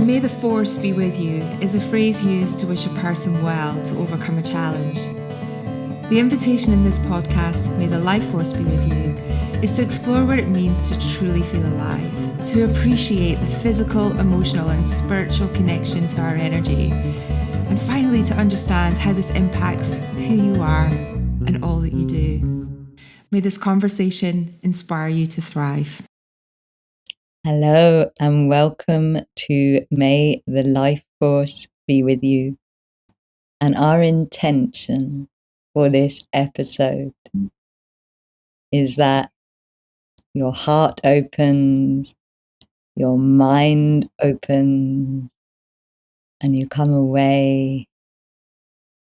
May the force be with you is a phrase used to wish a person well to overcome a challenge. The invitation in this podcast, May the life force be with you, is to explore what it means to truly feel alive, to appreciate the physical, emotional and spiritual connection to our energy, and finally to understand how this impacts who you are and all that you do. May this conversation inspire you to thrive. Hello and welcome to May the Life Force be with you. And our intention for this episode is that your heart opens, your mind opens, and you come away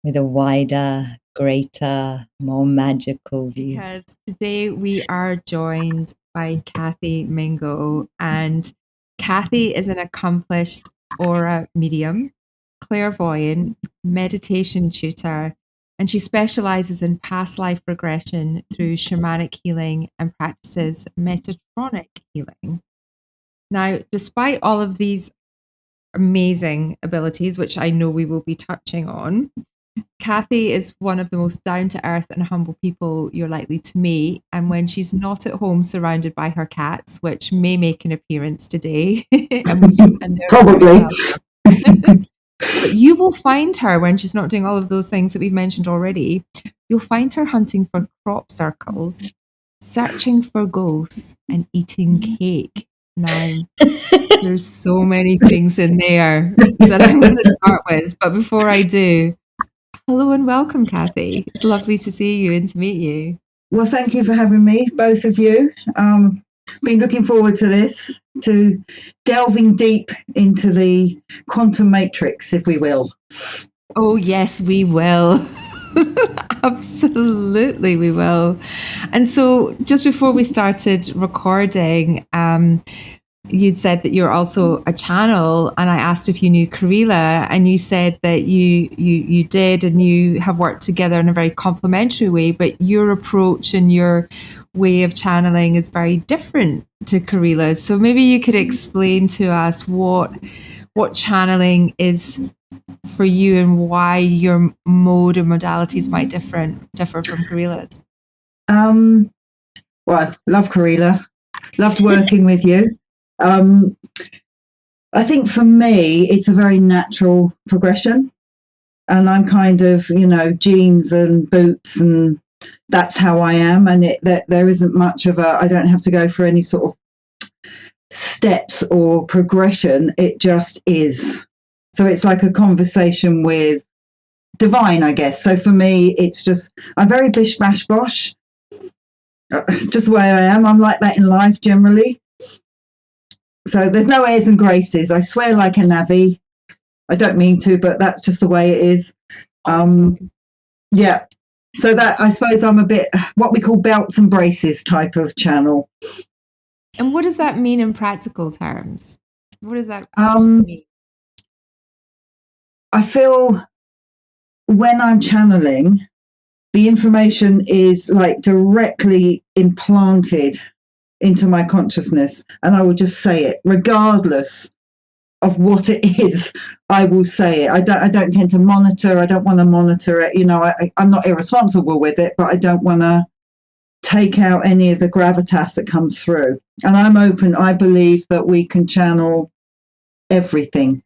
with a wider, greater, more magical view. Because today we are joined by Kathy Mingo, and Kathy is an accomplished aura medium, clairvoyant, meditation tutor, and she specializes in past life regression through shamanic healing and practices metatronic healing. Now, despite all of these amazing abilities, which I know we will be touching on, Kathy is one of the most down-to-earth and humble people you're likely to meet. And when she's not at home surrounded by her cats, which may make an appearance today, and probably. But you will find her when she's not doing all of those things that we've mentioned already. You'll find her hunting for crop circles, searching for ghosts, and eating cake. Now, there's so many things in there that I'm going to start with. But before I do, hello and welcome, Kathy. It's lovely to see you and to meet you. Well, thank you for having me, both of you. Been looking forward to this, to delving deep into the quantum matrix, if we will. Oh, yes, we will. Absolutely, we will. And so just before we started recording, you'd said that you're also a channel, and I asked if you knew Karila, and you said that you did, and you have worked together in a very complementary way, but your approach and your way of channeling is very different to Karila's. So maybe you could explain to us what channeling is for you and why your mode and modalities might differ from Karila's. Well, I love Karila. Loved working with you. I think for me, it's a very natural progression, and I'm kind of, jeans and boots, and that's how I am. And there isn't much of I don't have to go for any sort of steps or progression. It just is. So it's like a conversation with divine, I guess. So for me, it's just, I'm very bish, bash, bosh. Just the way I am. I'm like that in life generally. So there's no airs and graces. I swear like a navvy. I don't mean to, but that's just the way it is. Yeah. So that, I suppose I'm a bit what we call belts and braces type of channel. And what does that mean in practical terms? What does that mean? I feel when I'm channeling, the information is like directly implanted into my consciousness, and I will just say it regardless of what it is. I will say it. I don't tend to monitor. I don't want to monitor it. I'm not irresponsible with it, but I don't want to take out any of the gravitas that comes through. And I'm open. I believe that we can channel everything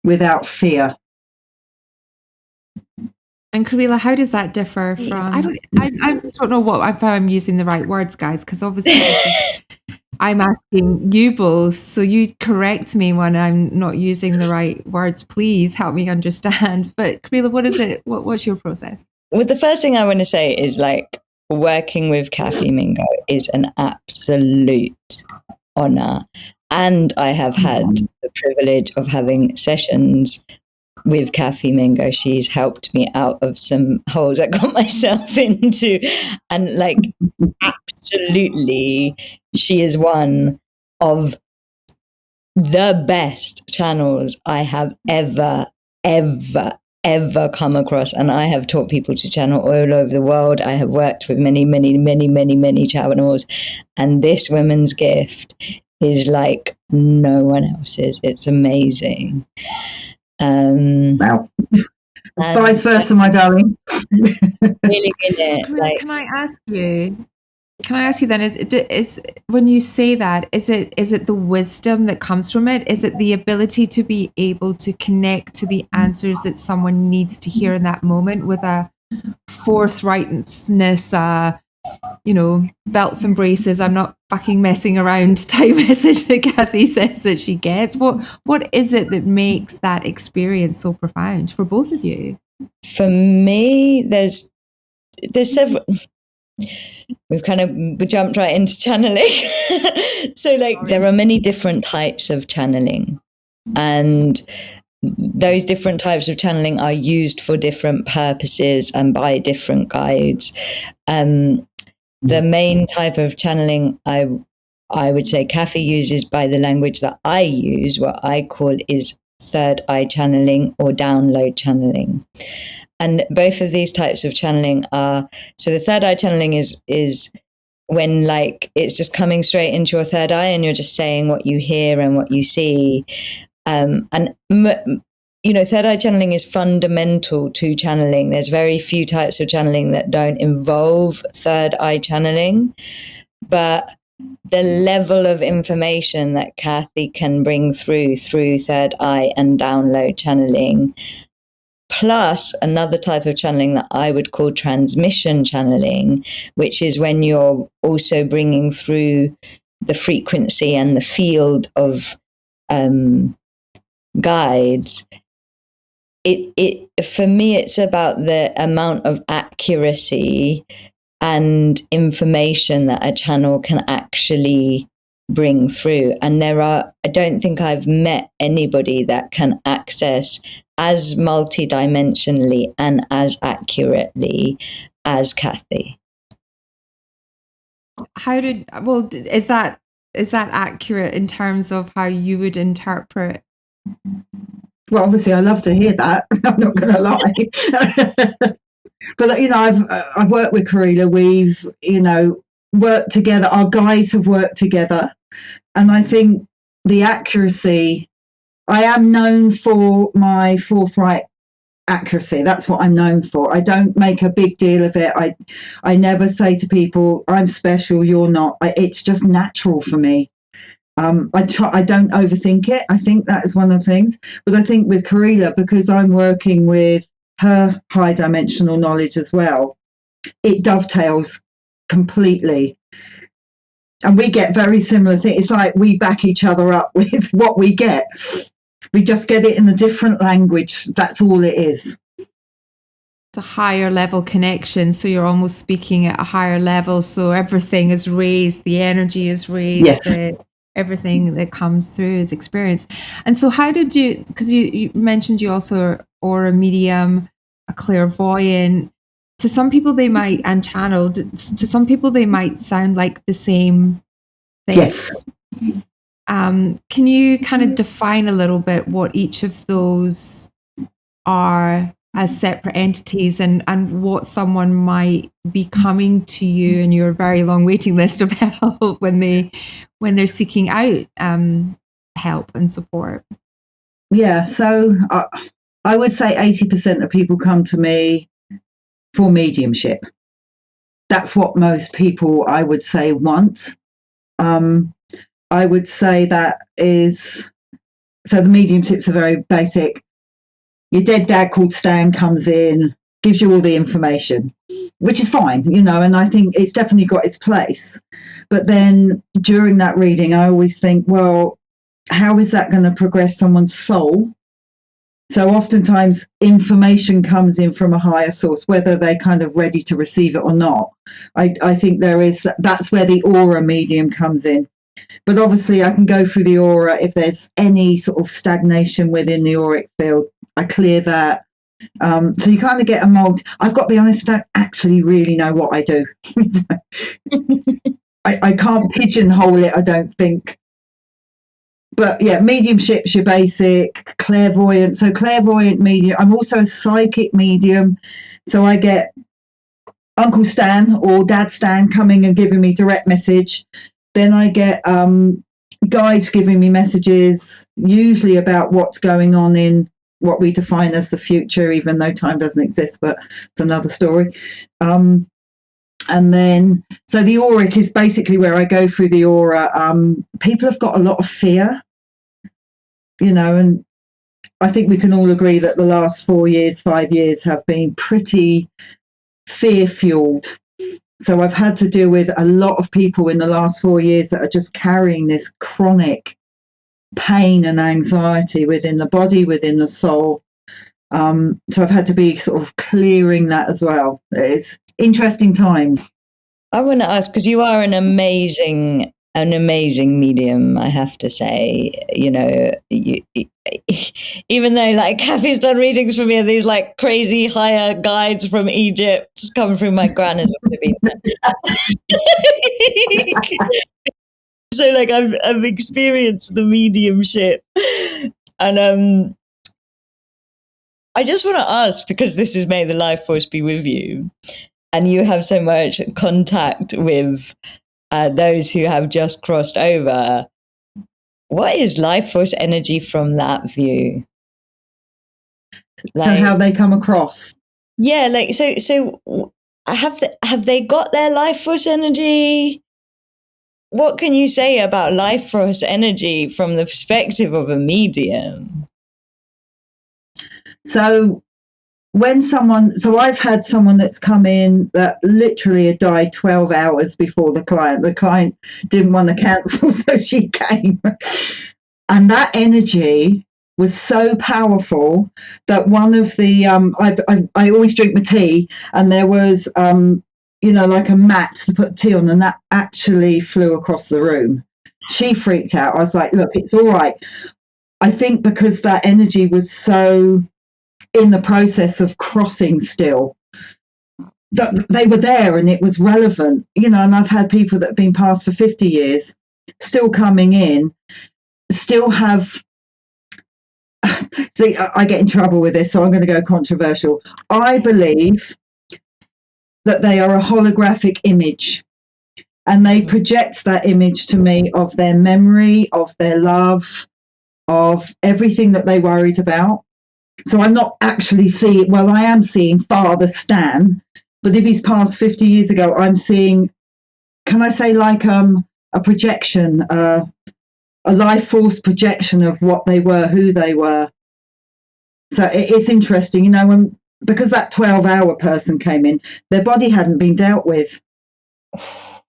without fear. And Karila, how does that differ from? I don't know if I'm using the right words, guys, because obviously I'm asking you both, so you correct me when I'm not using the right words. Please help me understand. But Karila, what is it? What's your process? Well, the first thing I want to say is working with Kathy Mingo is an absolute honor, and I have had the privilege of having sessions with Kathy Mingo. She's helped me out of some holes I got myself into, and absolutely she is one of the best channels I have ever come across. And I have taught people to channel all over the world. I have worked with many channels, and this woman's gift is like no one else's. It's amazing. Wow. Vice versa, my darling. Really in it. Like, Can I ask you? Can I ask you then? Is when you say that, is it the wisdom that comes from it? Is it the ability to be able to connect to the answers that someone needs to hear in that moment with a forthrightness, belts and braces, I'm not fucking messing around type message that Kathy says that she gets? What is it that makes that experience so profound for both of you? For me, there's several. We've kind of jumped right into channeling. So there are many different types of channeling, and those different types of channeling are used for different purposes and by different guides. The main type of channeling I would say Kathy uses by the language that I use, what I call is third eye channeling or download channeling. And both of these types of channeling are, so the third eye channeling is when it's just coming straight into your third eye and you're just saying what you hear and what you see. Third eye channeling is fundamental to channeling. There's very few types of channeling that don't involve third eye channeling, but the level of information that Kathy can bring through third eye and download channeling, plus another type of channeling that I would call transmission channeling, which is when you're also bringing through the frequency and the field of guides. It for me, it's about the amount of accuracy and information that a channel can actually bring through. And I don't think I've met anybody that can access as multidimensionally and as accurately as Kathy. Is that accurate in terms of how you would interpret? Well, obviously, I love to hear that. I'm not going to lie. But I've worked with Karila. We've worked together. Our guides have worked together, and I think the accuracy. I am known for my forthright accuracy. That's what I'm known for. I don't make a big deal of it. I never say to people, "I'm special, you're not." It's just natural for me. I don't overthink it. I think that is one of the things. But I think with Karila, because I'm working with her high dimensional knowledge as well, it dovetails completely. And we get very similar things. It's like we back each other up with what we get. We just get it in a different language. That's all it is. It's a higher level connection. So you're almost speaking at a higher level. So everything is raised. The energy is raised. Yes. Everything that comes through is experienced. And so how did you, because you mentioned you also are a medium, a clairvoyant. To some people they might, and channeled, to some people they might sound like the same thing. Yes. Can you kind of define a little bit what each of those are as separate entities, and what someone might be coming to you in your very long waiting list of help when they're seeking out help and support? Yeah, so I would say 80% of people come to me for mediumship. That's what most people, I would say, want. I would say that is, so the mediumships are very basic. Your dead dad called Stan comes in, gives you all the information, which is fine, and I think it's definitely got its place. But then during that reading, I always think, well, how is that going to progress someone's soul? So oftentimes information comes in from a higher source, whether they're kind of ready to receive it or not. I think that's where the aura medium comes in. But obviously I can go through the aura. If there's any sort of stagnation within the auric field, I clear that. So you kind of get a mold. I've got to be honest, I don't actually really know what I do. I can't pigeonhole it, I don't think. But yeah, mediumship's your basic, clairvoyant. So clairvoyant medium. I'm also a psychic medium. So I get Uncle Stan or Dad Stan coming and giving me direct message. Then I get guides giving me messages, usually about what's going on in what we define as the future, even though time doesn't exist, but it's another story. And then, so the auric is basically where I go through the aura. People have got a lot of fear, and I think we can all agree that the last 4 years, 5 years have been pretty fear-fueled. So I've had to deal with a lot of people in the last 4 years that are just carrying this chronic pain and anxiety within the body, within the soul. So I've had to be sort of clearing that as well. It's interesting time. I want to ask, because you are an amazing medium, I have to say. Even though like Kathy's done readings for me, and these like crazy higher guides from Egypt just come through. My gran has also been so like I've experienced the mediumship, and I just want to ask, because this is May the Life Force be with you, and you have so much contact with those who have just crossed over. What is life force energy from that view? So how they come across? Yeah, like so have they got their life force energy? What can you say about life force energy from the perspective of a medium? So I've had someone that's come in that literally had died 12 hours before the client. The client didn't want to cancel, so she came. And that energy was so powerful that one of the, I always drink my tea, and there was, like a mat to put tea on, and that actually flew across the room. She freaked out. I was like, look, it's all right. I think because that energy was so in the process of crossing still, that they were there and it was relevant, and I've had people that have been passed for 50 years still coming in, still have see, I get in trouble with this, so I'm going to go controversial. I believe that they are a holographic image, and they project that image to me of their memory, of their love, of everything that they worried about. So I'm not actually seeing, well, I am seeing Father Stan, but if he's passed 50 years ago, I'm seeing, can I say, like a projection, a life force projection of what they were, who they were. So it's interesting, because that 12-hour person came in, their body hadn't been dealt with.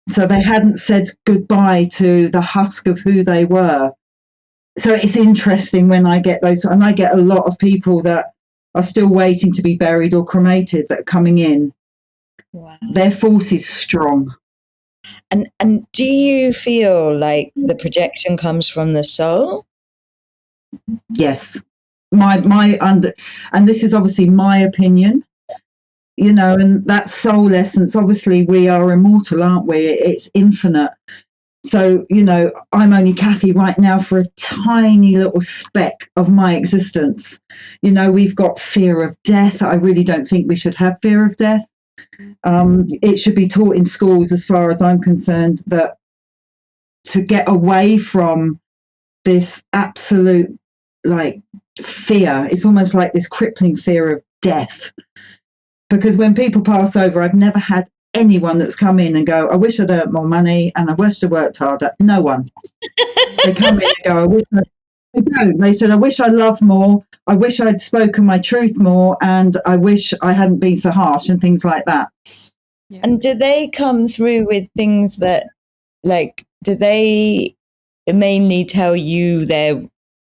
So they hadn't said goodbye to the husk of who they were. So it's interesting when I get those, and I get a lot of people that are still waiting to be buried or cremated that are coming in. Wow. Their force is strong. And do you feel like the projection comes from the soul? Yes. And this is obviously my opinion, and that soul essence, obviously we are immortal, aren't we? It's infinite. So, I'm only Kathy right now for a tiny little speck of my existence. We've got fear of death. I really don't think we should have fear of death. It should be taught in schools, as far as I'm concerned, that to get away from this absolute, like, fear, it's almost like this crippling fear of death. Because when people pass over, I've never had anyone that's come in and go, I wish I'd earned more money and I wish I worked harder. No one. They come in and go, they don't. They said, I wish I loved more. I wish I'd spoken my truth more, and I wish I hadn't been so harsh, and things like that. Yeah. And do they come through with things that, like, do they mainly tell you their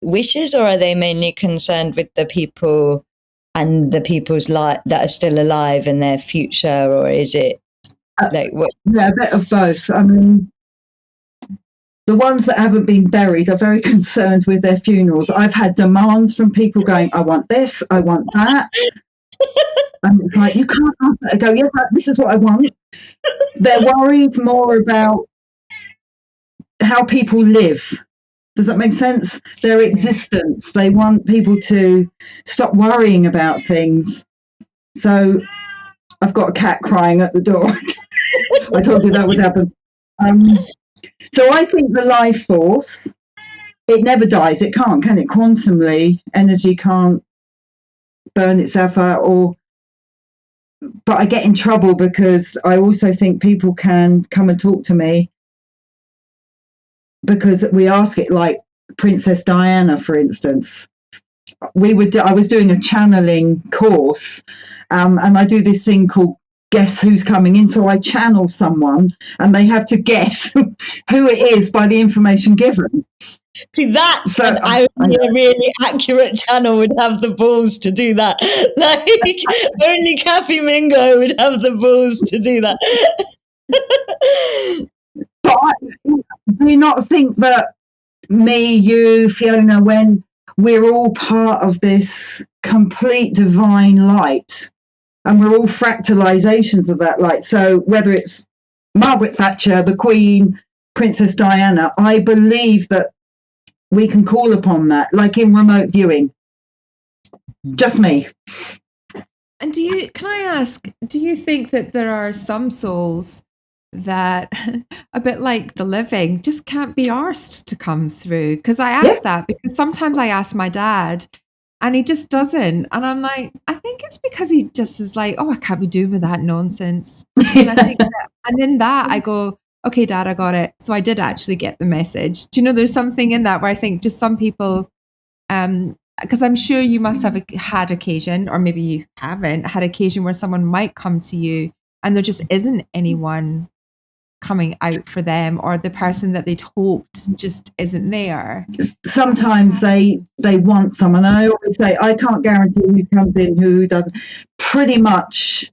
wishes, or are they mainly concerned with the people and the people's that are still alive and their future, or is it like what? Yeah, a bit of both. I mean, the ones that haven't been buried are very concerned with their funerals. I've had demands from people going, I want this, I want that. And it's like, you can't ask that. I go, yes, this is what I want. They're worried more about how people live. Does that make sense? Their existence. They want people to stop worrying about things. So I've got a cat crying at the door. I told you that would happen. So I think the life force, it never dies. It can't, can it? Quantumly, energy can't burn itself out. But I get in trouble because I also think people can come and talk to me because we ask it, like Princess Diana, for instance. I was doing a channeling course, and I do this thing called guess who's coming in. So I channel someone and they have to guess who it is by the information given. See, that's an only a really accurate channel would have the balls to do that. Like, only Kathy Mingo would have the balls to do that. But do you not think that me, you, Fiona, when we're all part of this complete divine light, and we're all fractalizations of that light? So whether it's Margaret Thatcher, the Queen, Princess Diana, I believe that we can call upon that, like in remote viewing. Just me. And can I ask, do you think that there are some souls that, a bit like the living, just can't be arsed to come through? Because I ask that because sometimes I ask my dad and he just doesn't. And I'm like, I think it's because he just is like, oh, I can't be doing with that nonsense. And I think and in that I go, okay, Dad, I got it. So I did actually get the message. Do you know, there's something in that where I think just some people, because I'm sure you must have had occasion, or maybe you haven't had occasion where someone might come to you and there just isn't anyone coming out for them, or the person that they'd hoped just isn't there. Sometimes they want someone. I always say, I can't guarantee who comes in, who doesn't. Pretty much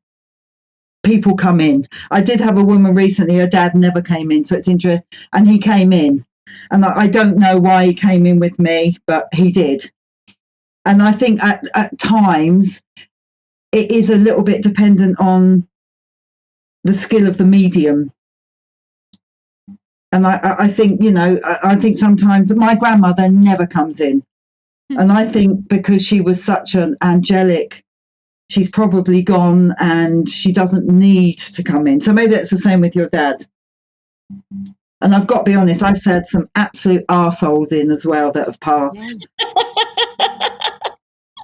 people come in. I did have a woman recently, her dad never came in, so it's interesting, and he came in, and I don't know why he came in with me, but he did. And I think at times it is a little bit dependent on the skill of the medium. And I think, you know, I think sometimes my grandmother never comes in, and I think because she was such an angelic, she's probably gone and she doesn't need to come in. So maybe it's the same with your dad. And I've got to be honest, I've had some absolute arseholes in as well that have passed.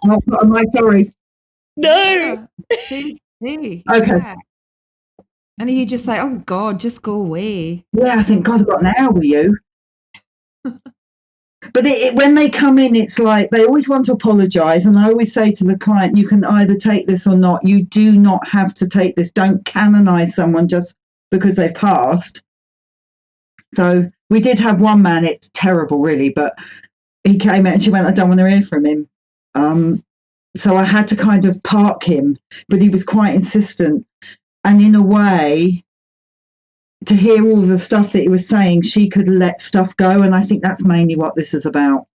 Am I sorry? No. See? Okay. Yeah. And you just like, oh God, just go away. Yeah, I think, God, I've got an hour with you. But when they come in, it's like they always want to apologise. And I always say to the client, you can either take this or not. You do not have to take this. Don't canonise someone just because they've passed. So we did have one man, it's terrible really, but he came out and she went, I don't want to hear from him. So I had to kind of park him, but he was quite insistent. And in a way, to hear all the stuff that he was saying, she could let stuff go. And I think that's mainly what this is about.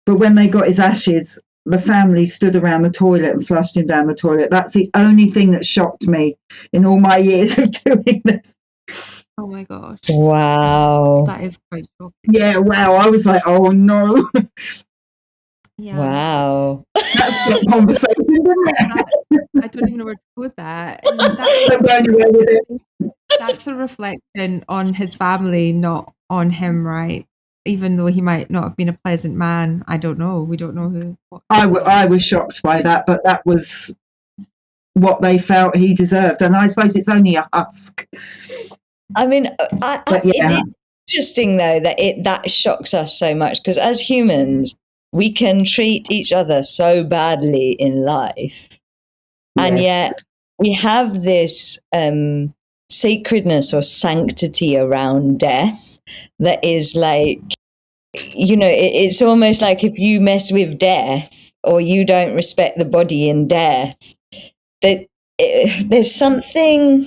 But when they got his ashes, the family stood around the toilet and flushed him down the toilet. That's the only thing that shocked me in all my years of doing this. Oh my gosh. Wow. That is quite shocking. Yeah, wow. I was like, oh no. Yeah. Wow. That's the conversation, isn't it? I don't even know where to go with that. And that's a reflection on his family, not on him, right? Even though he might not have been a pleasant man. I don't know. We don't know who. I was shocked by that, but that was what they felt he deserved. And I suppose it's only a husk. I mean, it's interesting though that shocks us so much, because as humans, we can treat each other so badly in life, and yet we have this sacredness or sanctity around death that is like, you know, it's almost like if you mess with death or you don't respect the body in death, that there's something,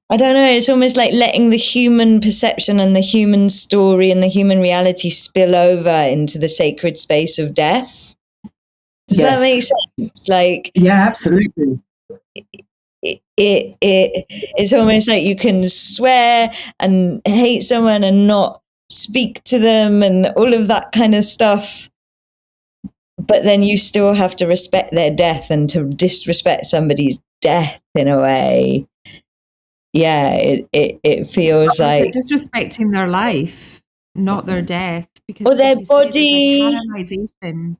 I don't know, it's almost like letting the human perception and the human story and the human reality spill over into the sacred space of death. Does that make sense? Like, yeah, absolutely. It's almost like you can swear and hate someone and not speak to them and all of that kind of stuff, but then you still have to respect their death, and to disrespect somebody's death in a way, it feels like disrespecting their life, not their death, because or their you say there's a body. canonization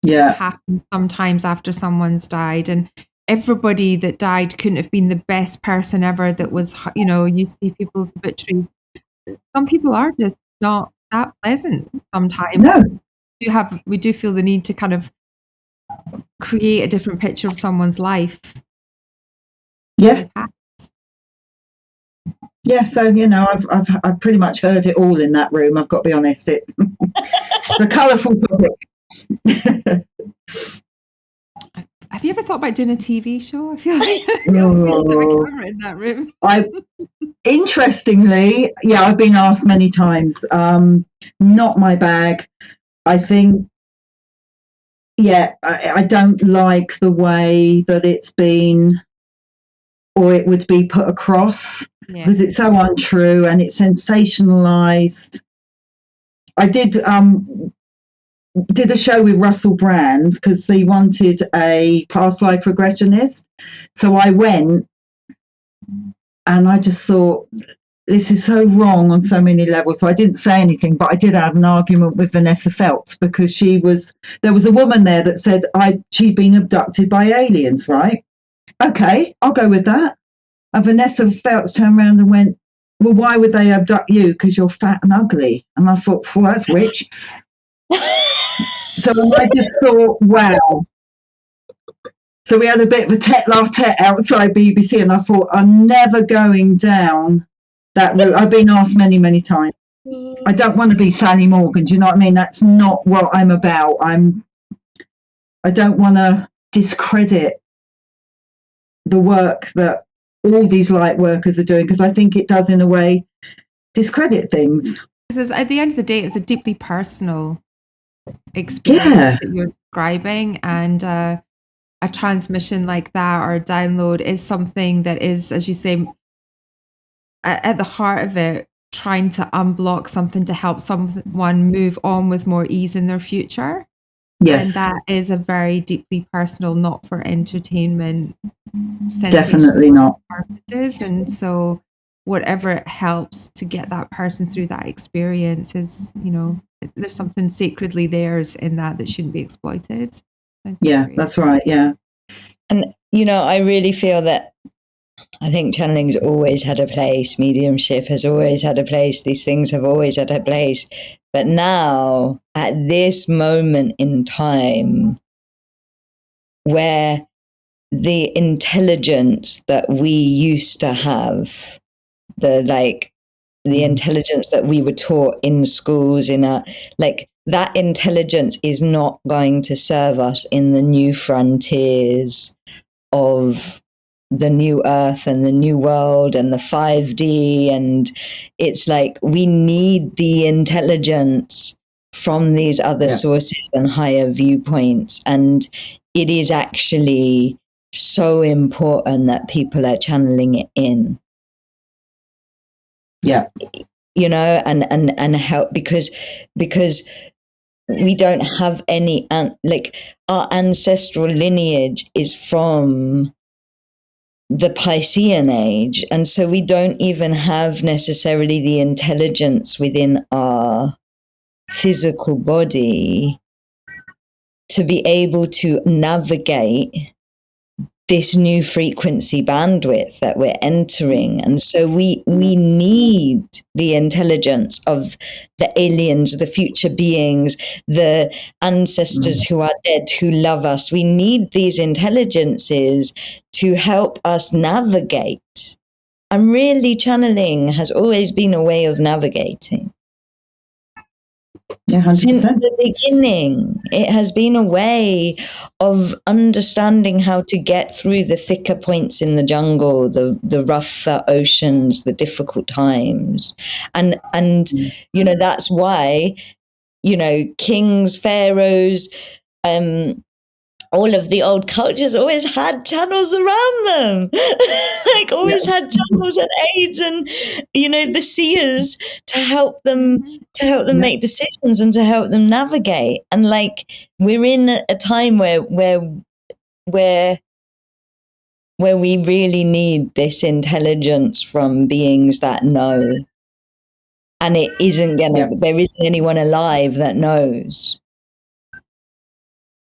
Yeah. happens sometimes after someone's died, and everybody that died couldn't have been the best person ever. That was, you see people's obituaries. Some people are just not that pleasant sometimes. No. We do feel the need to kind of create a different picture of someone's life. Yeah. Yeah, so I've pretty much heard it all in that room. I've got to be honest, it's a colourful topic. Have you ever thought about doing a TV show? I feel like a camera in that room. Interestingly, I've been asked many times. Not my bag. I think, I don't like the way that it's been, or it would be put across, because it's so untrue and it's sensationalized. I did a show with Russell Brand because they wanted a past life regressionist. So I went and I just thought, this is so wrong on so many levels. So I didn't say anything, but I did have an argument with Vanessa Feltz, because there was a woman there that said she'd been abducted by aliens, right? Okay, I'll go with that. And Vanessa Feltz turned around and went, well, why would they abduct you? Because you're fat and ugly. And I thought, well, that's rich. So I just thought, wow. So we had a bit of a tete-la-tete outside BBC, and I thought, I'm never going down that route. I've been asked many, many times. I don't want to be Sally Morgan. Do you know what I mean? That's not what I'm about. I don't want to discredit the work that all these light workers are doing, because I think it does, in a way, discredit things. Because at the end of the day, it's a deeply personal experience that you're describing, and a transmission like that or a download is something that is, as you say, at the heart of it, trying to unblock something to help someone move on with more ease in their future. Yes. And that is a very deeply personal, not for entertainment, definitely not purposes. And so whatever it helps to get that person through that experience is, there's something sacredly theirs in that shouldn't be exploited. That's right. Yeah. And, I really feel that I think channeling's always had a place. Mediumship has always had a place. These things have always had a place. But now, at this moment in time, where the intelligence that we used to have, the intelligence that we were taught in schools, that intelligence is not going to serve us in the new frontiers of the new earth and the new world and the 5D. And it's like we need the intelligence from these other sources and higher viewpoints. And it is actually so important that people are channeling it in. Yeah. And help, because we don't have any, our ancestral lineage is from the Piscean age. And so we don't even have necessarily the intelligence within our physical body to be able to navigate this new frequency bandwidth that we're entering. And so we need the intelligence of the aliens, the future beings, the ancestors who are dead, who love us. We need these intelligences to help us navigate. And really, channeling has always been a way of navigating. Yeah, 100%. Since the beginning, it has been a way of understanding how to get through the thicker points in the jungle, the rougher oceans, the difficult times. And that's why, kings, pharaohs, all of the old cultures always had channels around them, had channels and aids and, the seers to help them make decisions and to help them navigate. And we're in a time where where we really need this intelligence from beings that know. And it isn't there isn't anyone alive that knows.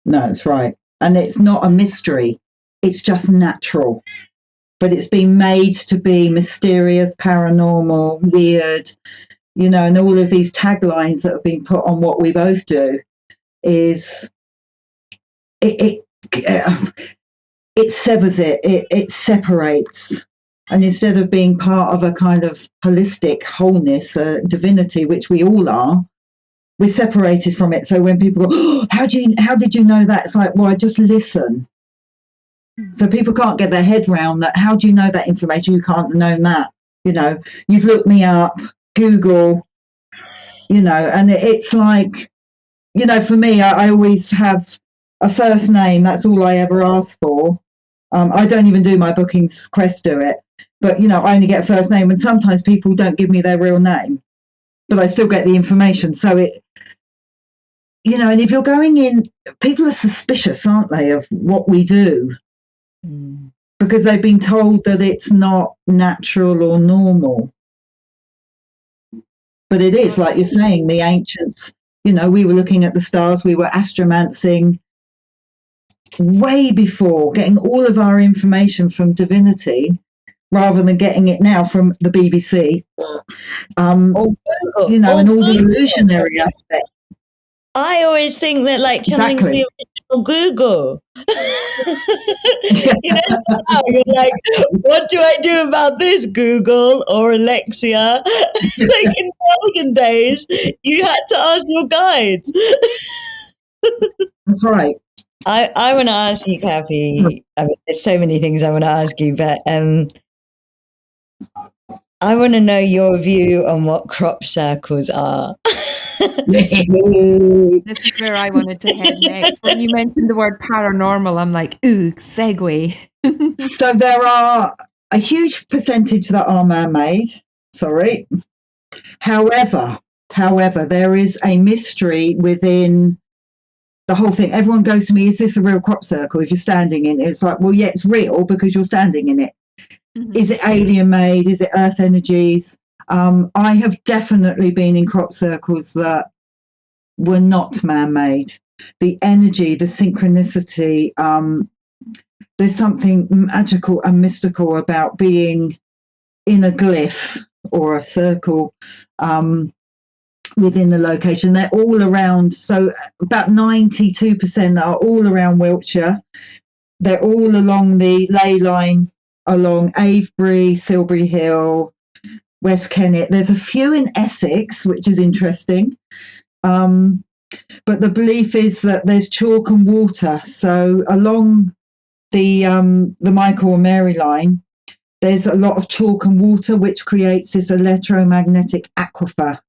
No, it's right. And it's not a mystery. It's just natural. But it's been made to be mysterious, paranormal, weird, you know, and all of these taglines that have been put on what we both do is it severs it separates. And instead of being part of a kind of holistic wholeness, divinity, which we all are, we're separated from it. So when people go, oh, how did you know that? It's like, well, I just listen. So people can't get their head round that. How do you know that information? You can't know that. You know, you've looked me up, Google, you know, and it's like, you know, for me, I always have a first name. That's all I ever ask for. I don't even do my bookings, Quest do it. But, you know, I only get a first name. And sometimes people don't give me their real name, but I still get the information. So it, you know, and if you're going in, people are suspicious, aren't they, of what we do? Because they've been told that it's not natural or normal. But it is, like you're saying, the ancients, you know, we were looking at the stars, we were astromancing way before, getting all of our information from divinity rather than getting it now from the BBC. You know, and all the illusionary aspects. I always think that, like, channeling's the original Google. You know, now you're like, what do I do about this, Google or Alexia? Like in the olden days, you had to ask your guides. That's right. I want to ask you, Kathy. I mean, there's so many things I want to ask you, but I want to know your view on what crop circles are. This is where I wanted to head next. When you mentioned the word paranormal, I'm like, ooh, segue. So there are a huge percentage that are man-made. Sorry. However, there is a mystery within the whole thing. Everyone goes to me, is this a real crop circle? If you're standing in it, it's like, well, yeah, it's real because you're standing in it. Mm-hmm. Is it alien made? Is it earth energies? I have definitely been in crop circles that were not man-made. The energy, the synchronicity, there's something magical and mystical about being in a glyph or a circle within the location. They're all around, so about 92% are all around Wiltshire. They're all along the ley line, along Avebury, Silbury Hill, West Kennet. There's a few in Essex, which is interesting. But the belief is that there's chalk and water. So along the Michael and Mary line, there's a lot of chalk and water, which creates this electromagnetic aquifer.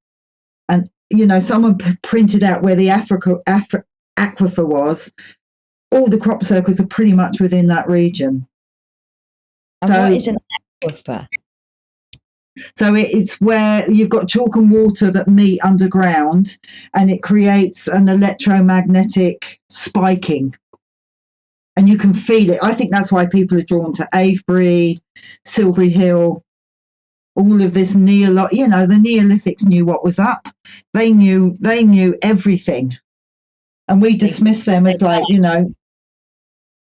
And, you know, someone printed out where the aquifer was. All the crop circles are pretty much within that region. And what is an aquifer? So it's where you've got chalk and water that meet underground, and it creates an electromagnetic spiking. And you can feel it. I think that's why people are drawn to Avebury, Silbury Hill, all of this Neolithic. You know, the Neolithics knew what was up. They knew everything. And we dismiss them as like, you know,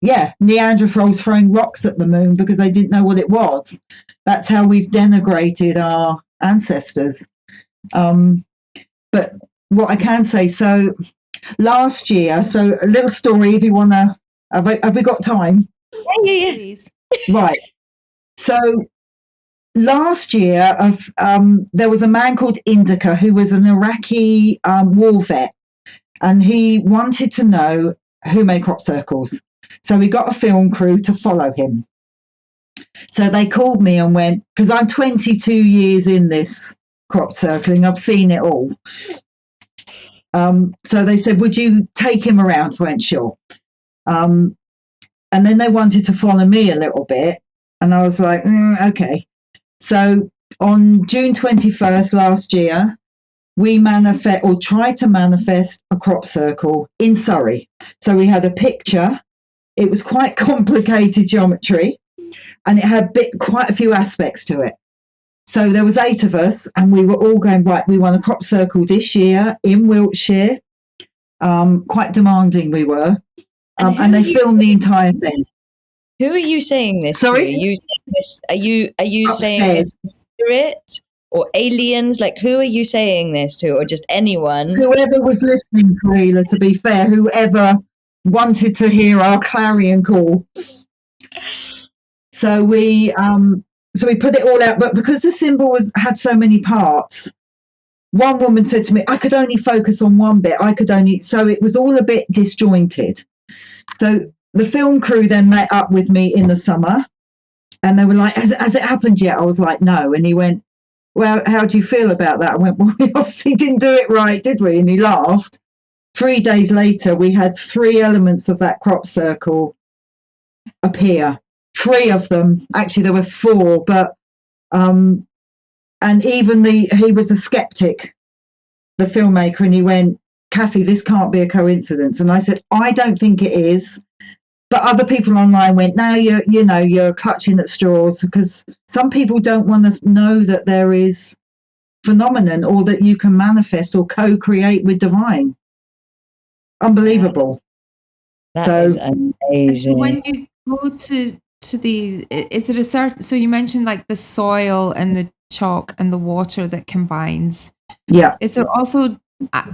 yeah, Neanderthals throwing rocks at the moon because they didn't know what it was. That's how we've denigrated our ancestors. But what I can say, so last year, so a little story if you want to, have we got time? Yeah. Right. So last year, there was a man called Indica who was an Iraqi war vet, and he wanted to know who made crop circles. So we got a film crew to follow him. So they called me and went, because I'm 22 years in this crop circling, I've seen it all. So they said, would you take him around? So I went, sure. And then they wanted to follow me a little bit. And I was like, okay. So on June 21st last year, we tried to manifest a crop circle in Surrey. So we had a picture. It was quite complicated geometry. and it had quite a few aspects to it. So there was 8 of us, and we were all going, right, we want a crop circle this year in Wiltshire. Quite demanding we were. And they filmed the entire thing. Who are you saying this Sorry? to? Are you saying this? Are you Upstairs. saying this to spirit or aliens? Like, who are you saying this to, or just anyone? Whoever was listening, Karila, to be fair, whoever wanted to hear our clarion call. So we put it all out, but because the symbol had so many parts, one woman said to me, I could only focus on one bit. So it was all a bit disjointed. So the film crew then met up with me in the summer, and they were like, has it happened yet? I was like, no. And he went, well, how do you feel about that? I went, well, we obviously didn't do it right, did we? And he laughed. 3 days later, we had 3 elements of that crop circle appear. 3 of them. Actually, there were 4, but and even he was a skeptic, the filmmaker, and he went, Kathy, this can't be a coincidence. And I said, I don't think it is. But other people online went, no, you're clutching at straws, because some people don't want to know that there is phenomenon, or that you can manifest or co-create with divine. Unbelievable. That is amazing. So when you go to the, is it a certain, so you mentioned like the soil and the chalk and the water that combines. Yeah. Is there also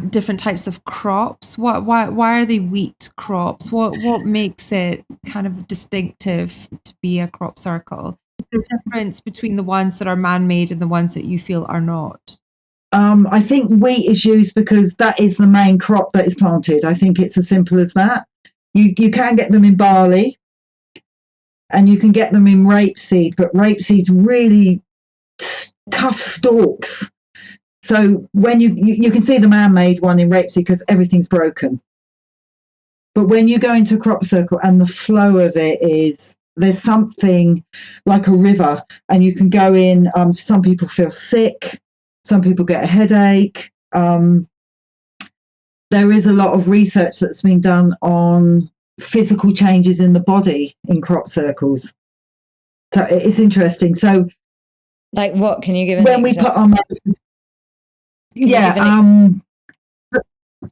different types of crops? Why are they wheat crops? What makes it kind of distinctive to be a crop circle? Is there a difference between the ones that are man-made and the ones that you feel are not? I think wheat is used because that is the main crop that is planted. I think it's as simple as that. You can get them in barley, and you can get them in rapeseed, but rapeseed's really tough stalks. So when you can see the man-made one in rapeseed because everything's broken. But when you go into a crop circle and the flow of it is, there's something like a river, and you can go in. Some people feel sick. Some people get a headache. There is a lot of research that's been done on physical changes in the body in crop circles. So it's interesting. So, like what? Can you give an when example? We put on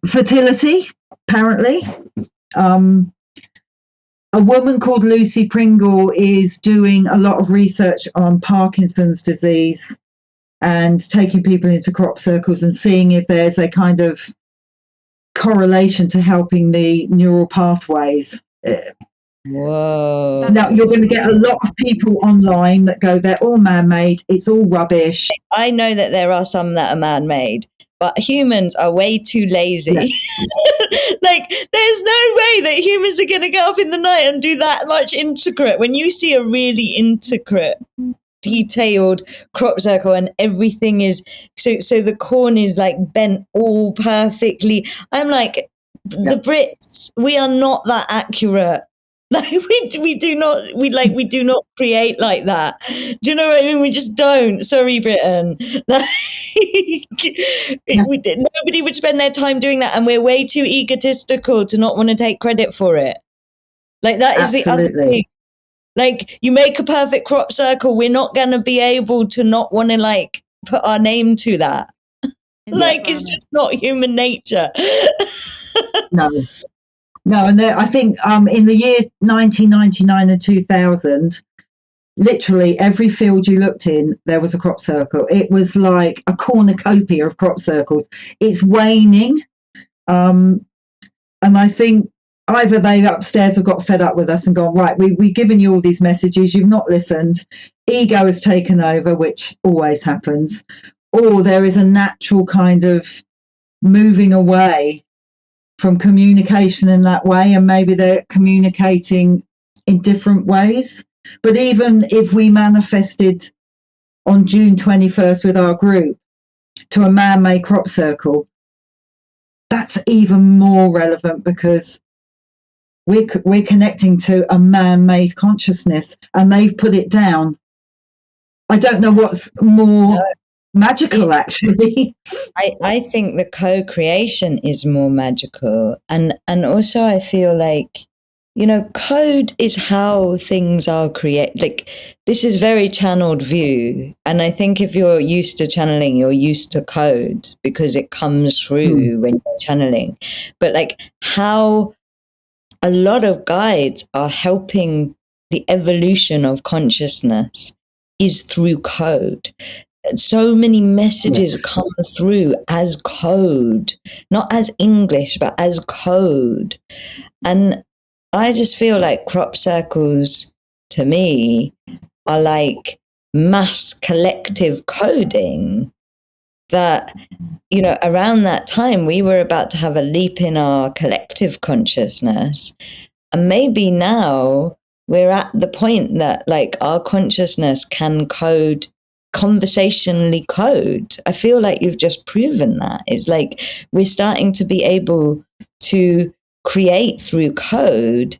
fertility, apparently. A woman called Lucy Pringle is doing a lot of research on Parkinson's disease and taking people into crop circles and seeing if there's a kind of correlation to helping the neural pathways. Whoa. Now, you're going to get a lot of people online that go, they're all man-made, it's all rubbish. I know that there are some that are man-made, but humans are way too lazy. Yeah. Like, there's no way that humans are going to get up in the night and do that much intricate. When you see a really intricate, detailed crop circle and everything is so the corn is like bent all perfectly, I'm like, the Brits, we are not that accurate. Like we do not create like that. Do you know what I mean? We just don't. Sorry, Britain. Like, nobody would spend their time doing that, and we're way too egotistical to not want to take credit for it. Like, that is the other thing. Like, you make a perfect crop circle, we're not going to be able to not want to like put our name to that. Like, it's just not human nature. No, and I think in the year 1999 and 2000, literally every field you looked in, there was a crop circle. It was like a cornucopia of crop circles. It's waning. And I think either they upstairs have got fed up with us and gone, right, we've given you all these messages, you've not listened. Ego has taken over, which always happens. Or there is a natural kind of moving away from communication in that way, and maybe they're communicating in different ways. But even if we manifested on June 21st with our group to a man-made crop circle, that's even more relevant because we're connecting to a man-made consciousness, and they've put it down. I don't know what's more magical, actually. I think the co-creation is more magical, and also I feel like code is how things are created. Like, this is very channeled view. And I think if you're used to channeling, you're used to code because it comes through when you're channeling. But like how a lot of guides are helping the evolution of consciousness is through code. So many messages come through as code, not as English, but as code. And I just feel like crop circles to me are like mass collective coding that, around that time we were about to have a leap in our collective consciousness. And maybe now we're at the point that like our consciousness can conversationally code. I feel like you've just proven that. It's like we're starting to be able to create through code.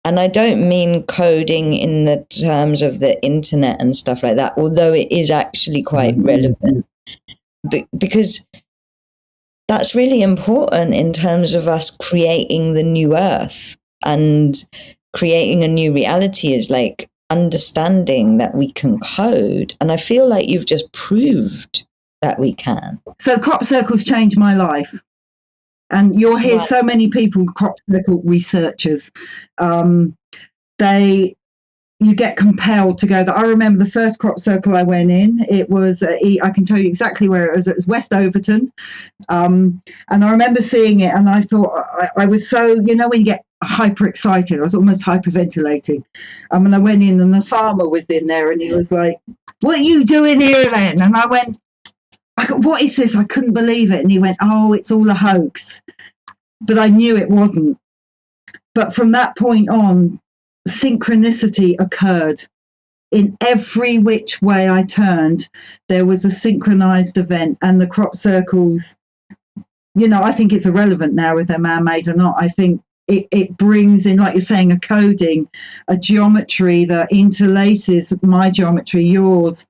And I don't mean coding in the terms of the internet and stuff like that, although it is actually quite relevant, because that's really important in terms of us creating the new earth and creating a new reality, is like understanding that we can code. And I feel like you've just proved that we can. So crop circles changed my life. And you'll hear so many people, crop circle researchers, you get compelled to go. I remember the first crop circle I went in, it was, I can tell you exactly where it was West Overton. And I remember seeing it and I thought, I was so, when you get hyper excited, I was almost hyperventilating. And I went in and the farmer was in there and he was like, "What are you doing here then?" And I went, "What is this?" I couldn't believe it. And he went, "Oh, it's all a hoax." But I knew it wasn't. But from that point on, synchronicity occurred. In every which way I turned, there was a synchronized event. And the crop circles, I think it's irrelevant now if they're man-made or not. I think it brings in, like you're saying, a coding, a geometry that interlaces my geometry, yours,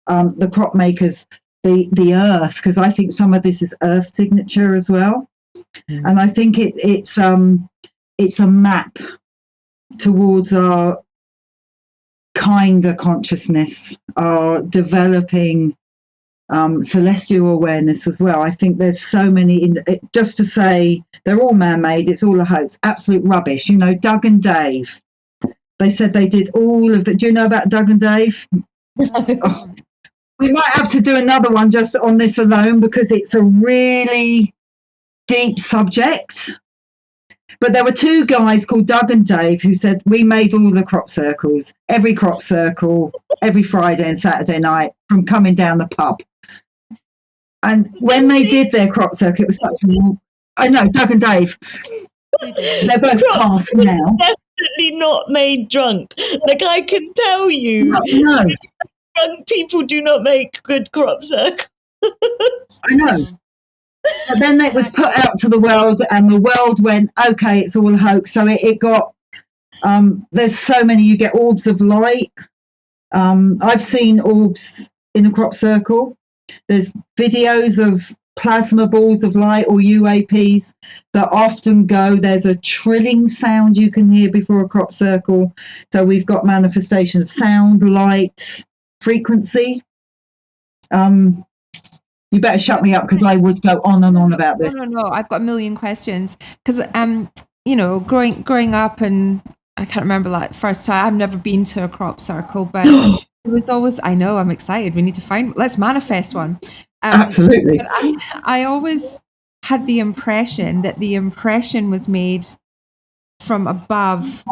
the crop makers, the earth, because I think some of this is earth signature as well. And I think it's a map towards our kinder consciousness, our developing celestial awareness as well. I think there's so many just to say they're all man-made, it's all a hoax, absolute rubbish. Doug and Dave, they said they did all of that. Do you know about Doug and Dave? Oh, we might have to do another one just on this alone because it's a really deep subject. But there were two guys called Doug and Dave who said, "We made all the crop circles, every crop circle, every Friday and Saturday night from coming down the pub." And when they did their crop circle, it was such a... I know, Doug and Dave. They're both passed now. Definitely not made drunk. Like, I can tell you. No. Drunk people do not make good crop circles. I know. But then it was put out to the world and the world went, okay, it's all a hoax. So it got, there's so many, you get orbs of light. I've seen orbs in a crop circle. There's videos of plasma balls of light or UAPs that often go, there's a trilling sound you can hear before a crop circle. So we've got manifestation of sound, light, frequency. You better shut me up because I would go on and on about this. No, I've got a million questions because, growing up, and I can't remember like first time. I've never been to a crop circle, but it was always. I know, I'm excited. We need to let's manifest one. Absolutely. But I always had the impression that the impression was made from above,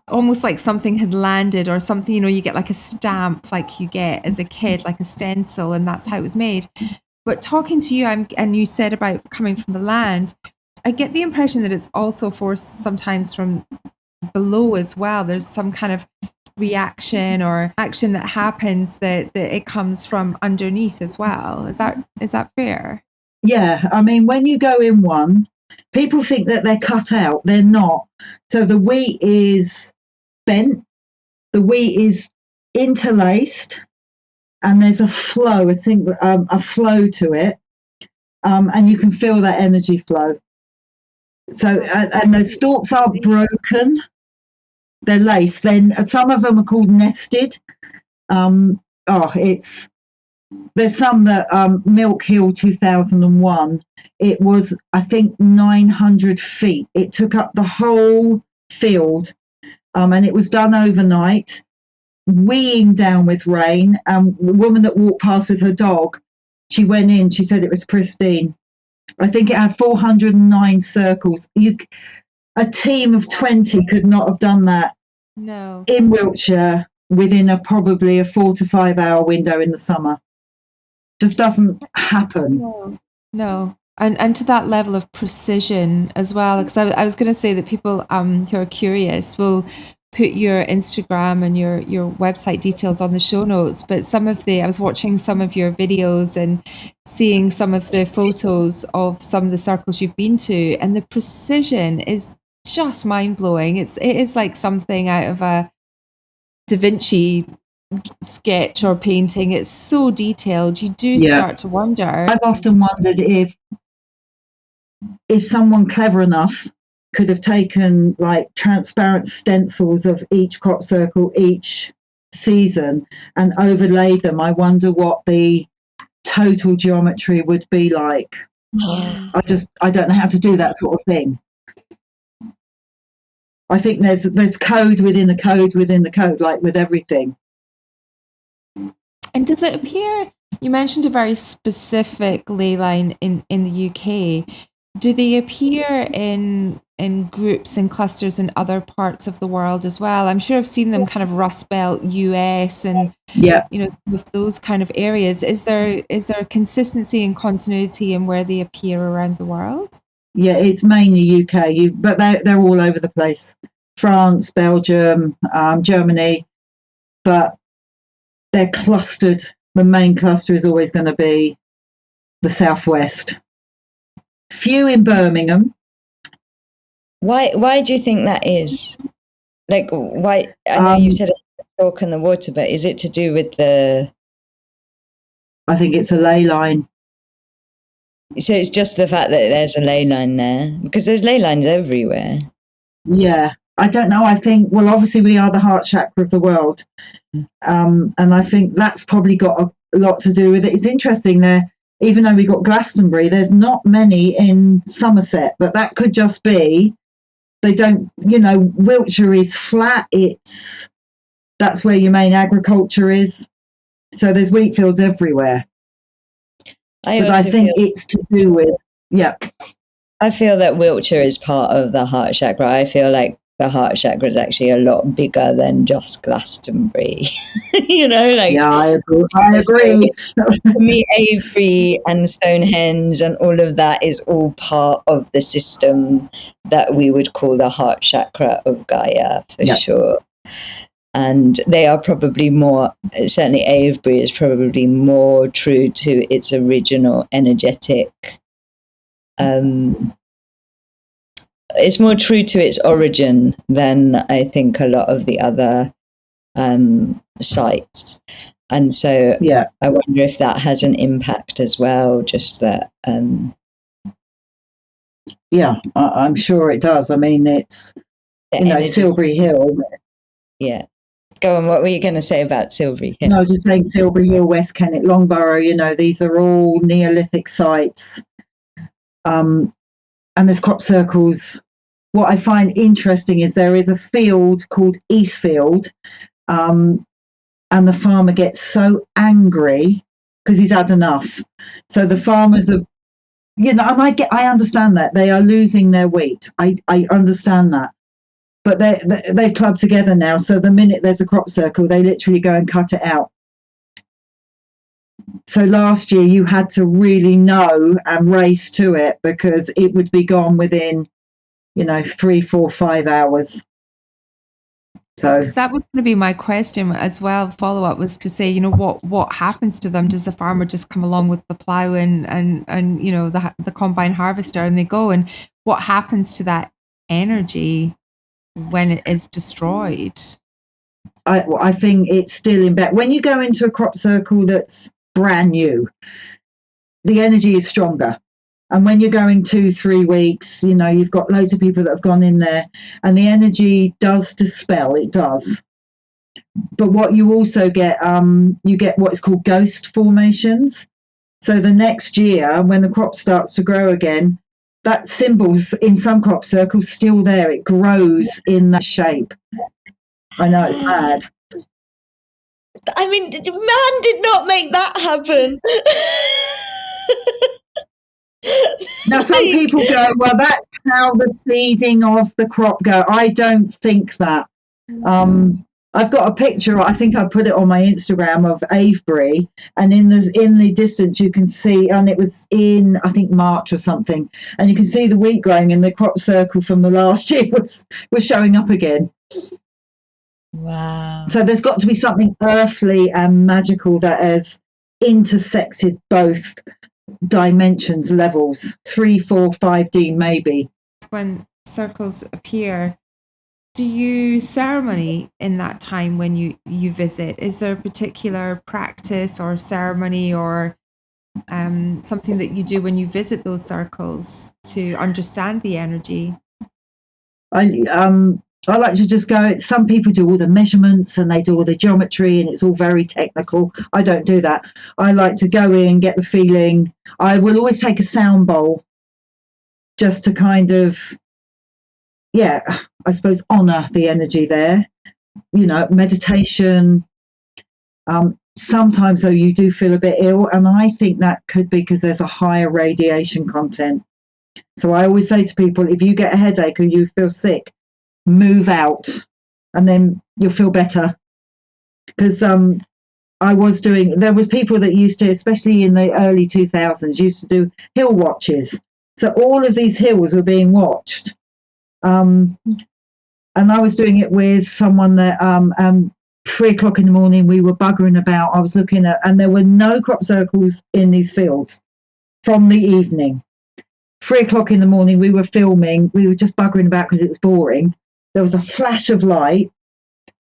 almost like something had landed or something. You get like a stamp, like you get as a kid, like a stencil, and that's how it was made. But talking to you, and you said about coming from the land, I get the impression that it's also forced sometimes from below as well. There's some kind of reaction or action that happens that it comes from underneath as well. Is that fair? Yeah, I mean, when you go in one, people think that they're cut out. They're not. So the wheat is bent, the wheat is interlaced, and there's a flow, a flow to it, and you can feel that energy flow. So, and the stalks are broken, they're laced. Then some of them are called nested. There's some that Milk Hill 2001. It was, I think, 900 feet. It took up the whole field, and it was done overnight, weeing down with rain. The woman that walked past with her dog, she went in. She said it was pristine. I think it had 409 circles. A team of 20 could not have done that. No. In Wiltshire within probably a 4 to 5 hour window in the summer. Just doesn't happen. No. And to that level of precision as well, because I was going to say that people who are curious will put your Instagram and your website details on the show notes. But I was watching some of your videos and seeing some of the photos of some of the circles you've been to, and the precision is just mind blowing. It is like something out of a Da Vinci sketch or painting. It's so detailed. You do start to wonder. I've often wondered if someone clever enough could have taken like transparent stencils of each crop circle each season and overlaid them. I wonder what the total geometry would be like. I don't know how to do that sort of thing. I think there's code within the code within the code, like with everything. And does it appear, you mentioned a very specific ley line in the UK. Do they appear in groups and clusters in other parts of the world as well? I'm sure I've seen them kind of Rust Belt, US, and with those kind of areas. Is there consistency and continuity in where they appear around the world? Yeah, it's mainly UK, but they're all over the place. France, Belgium, Germany, but they're clustered. The main cluster is always going to be the southwest. Few in Birmingham. Why do you think that is? Like, why? I know you said the chalk and the water, but is it to do with the? I think it's a ley line. So it's just the fact that there's a ley line there, because there's ley lines everywhere. Yeah. I don't know. I think, well, obviously we are the heart chakra of the world. And I think that's probably got a lot to do with it. It's interesting there, even though we got Glastonbury, there's not many in Somerset, but that could just be, they don't, Wiltshire is flat. That's where your main agriculture is. So there's wheat fields everywhere. I think it's to do with, I feel that Wiltshire is part of the heart chakra. I feel like the heart chakra is actually a lot bigger than just Glastonbury. I agree. For me, Avebury and Stonehenge and all of that is all part of the system that we would call the heart chakra of Gaia, for sure. And they are probably more, certainly Avebury is probably more true to its original energetic. It's more true to its origin than I think a lot of the other sites. And so I wonder if that has an impact as well, just that. I'm sure it does. I mean, it's, Silbury Hill. Yeah. Go on, what were you going to say about Silbury Hill? No, I was just saying Silbury Hill, West Kennet, Loughborough, these are all Neolithic sites. And there's crop circles. What I find interesting is there is a field called Eastfield, and the farmer gets so angry because he's had enough. So the farmers have, and I understand that they are losing their wheat. I understand that. But they've clubbed together now, so the minute there's a crop circle, they literally go and cut it out. So last year you had to really know and race to it because it would be gone within, 3, 4, 5 hours. So that was going to be my question as well. Follow up was to say, what happens to them? Does the farmer just come along with the plow and the combine harvester and they go? And what happens to that energy when it is destroyed? I think it's still in bed. When you go into a crop circle that's brand new, the energy is stronger. And when you're going 2-3 weeks, you know, you've got loads of people that have gone in there, and the energy does dispel. It does. But what you also get, you get what is called ghost formations. So the next year, when the crop starts to grow again, that symbol's in some crop circles still there. It grows in that shape. I know, it's mad. I mean, man did not make that happen. Now, some people go, well, that's how the seeding of the crop go. I don't think that. I've got a picture, I think I put it on my Instagram, of Avebury, and in the distance you can see, and it was in, I think, March or something, and you can see the wheat growing, and the crop circle from the last year was showing up again. Wow. So there's got to be something earthly and magical that has intersected both dimensions, levels, 3, 4, 5D maybe. When circles appear, do you ceremony in that time when you visit? Is there a particular practice or ceremony or something that you do when you visit those circles to understand the energy? I like to just go. Some people do all the measurements and they do all the geometry and it's all very technical. I don't do that. I like to go in, get the feeling. I will always take a sound bowl just to kind of, I suppose, honor the energy there. You know, meditation. Sometimes, though, you do feel a bit ill, and I think that could be because there's a higher radiation content. So I always say to people, if you get a headache or you feel sick, move out and then you'll feel better. Because there was people that used to, especially in the early 2000s, used to do hill watches. So all of these hills were being watched. And I was doing it with someone that 3 o'clock in the morning, we were buggering about. I was looking at, and there were no crop circles in these fields from the evening. 3 o'clock in the morning, we were filming. We were just buggering about because it was boring. There was a flash of light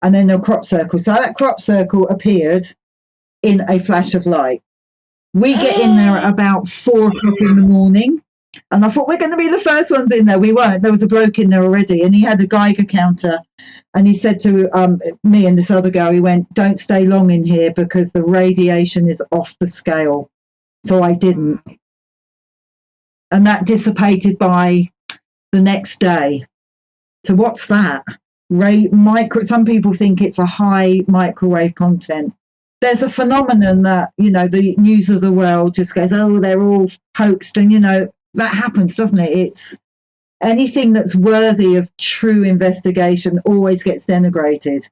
and then a crop circle. So that crop circle appeared in a flash of light. We get in there at about 4 o'clock in the morning. And I thought, we're going to be the first ones in there. We weren't. There was a bloke in there already, and he had a Geiger counter. And he said to me and this other girl, he went, don't stay long in here because the radiation is off the scale. So I didn't. And that dissipated by the next day. So what's that? Some people think it's a high microwave content. There's a phenomenon that, you know, the news of the world just goes, oh, they're all hoaxed. And, you know, that happens, doesn't it? It's anything that's worthy of true investigation always gets denigrated.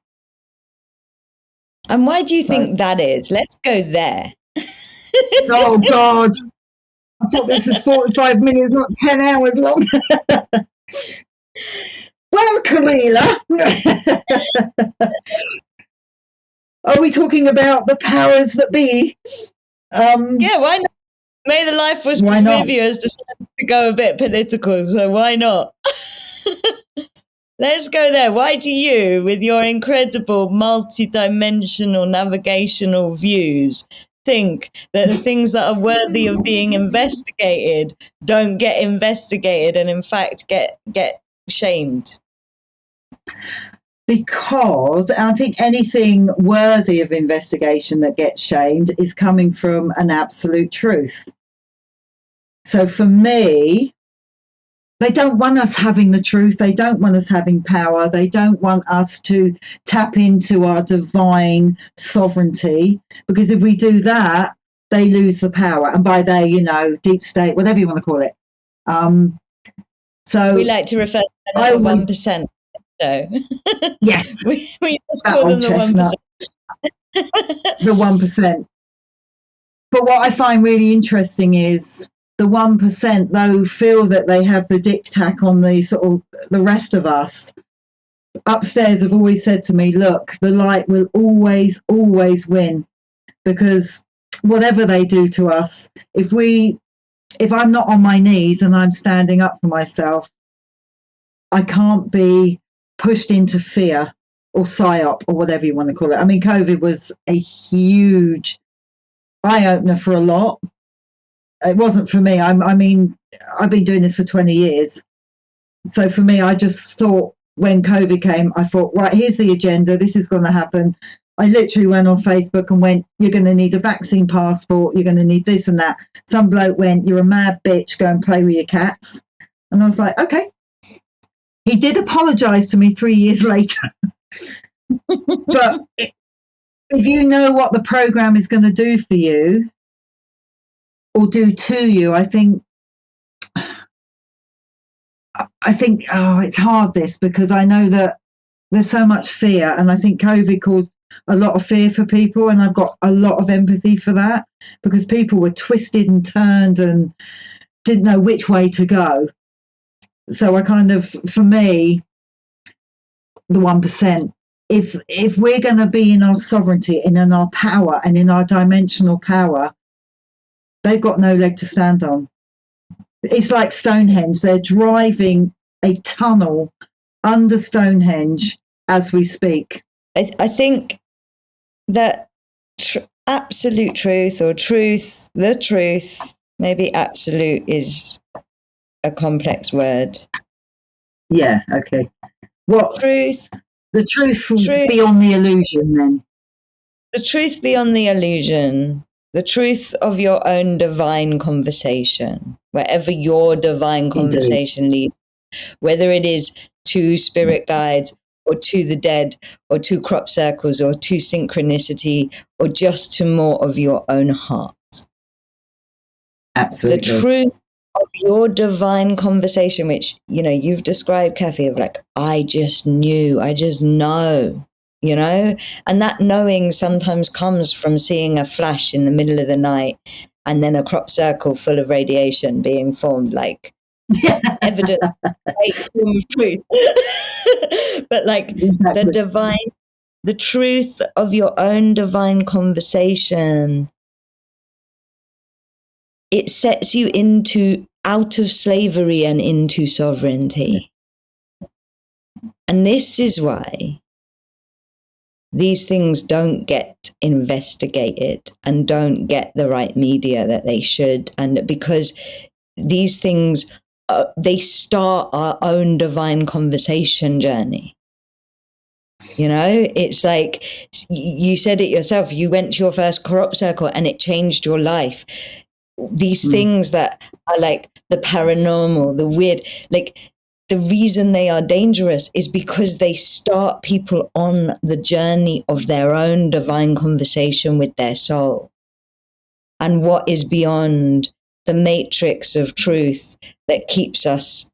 And why do you think that is? Let's go there. Oh, God. I thought this was 45 minutes, not 10 hours long. Well, Camilla, are we talking about the powers that be? Yeah, why not? May the life was previous decided to go a bit political, so why not? Let's go there. Why do you, with your incredible multi-dimensional navigational views, think that the things that are worthy of being investigated don't get investigated and in fact get shamed? Because I think anything worthy of investigation that gets shamed is coming from an absolute truth. So for me, they don't want us having the truth. They don't want us having power. They don't want us to tap into our divine sovereignty, because if we do that, they lose the power. And by they, you know, deep state, whatever you want to call it. So we like to refer to them as the 1%. So yes, we just call them the 1%. The 1%. But what I find really interesting is the 1%, though, feel that they have the diktat on the sort of the rest of us. Upstairs have always said to me, look, the light will always, always win, because whatever they do to us, if I'm not on my knees and I'm standing up for myself, I can't be pushed into fear or psyop or whatever you want to call it. I mean, COVID was a huge eye-opener for a lot. it wasn't for me. I mean, I've been doing this for 20 years. So for me, I just thought when COVID came, I thought, right, here's the agenda. This is going to happen. I literally went on Facebook and went, you're going to need a vaccine passport. You're going to need this and that. Some bloke went, you're a mad bitch. Go and play with your cats. And I was like, okay. He did apologize to me 3 years later. But if you know what the program is going to do for you or do to you, I think, it's hard this, because I know that there's so much fear, and I think COVID caused a lot of fear for people, and I've got a lot of empathy for that, because people were twisted and turned and didn't know which way to go. So I kind of, for me, the 1%, if we're going to be in our sovereignty and in our power and in our dimensional power, they've got no leg to stand on. It's like Stonehenge. They're driving a tunnel under Stonehenge as we speak. I think that absolute truth, or the truth, maybe absolute is a complex word. Yeah, okay. What truth? The truth beyond the illusion, then. The truth beyond the illusion. The truth of your own divine conversation, wherever your divine conversation leads, whether it is to spirit guides or to the dead or to crop circles or to synchronicity or just to more of your own heart. Absolutely. The truth of your divine conversation, which, you know, you've described, Kathy, of like, I just knew, I just know. You know, and that knowing sometimes comes from seeing a flash in the middle of the night and then a crop circle full of radiation being formed, like evidence, form of truth. But like exactly. The truth of your own divine conversation, it sets you out of slavery and into sovereignty. And this is why these things don't get investigated and don't get the right media that they should. And because these things, they start our own divine conversation journey. You know, it's like you said it yourself. You went to your first crop circle and it changed your life. These things that are like the paranormal, the weird, like, the reason they are dangerous is because they start people on the journey of their own divine conversation with their soul. And what is beyond the matrix of truth that keeps us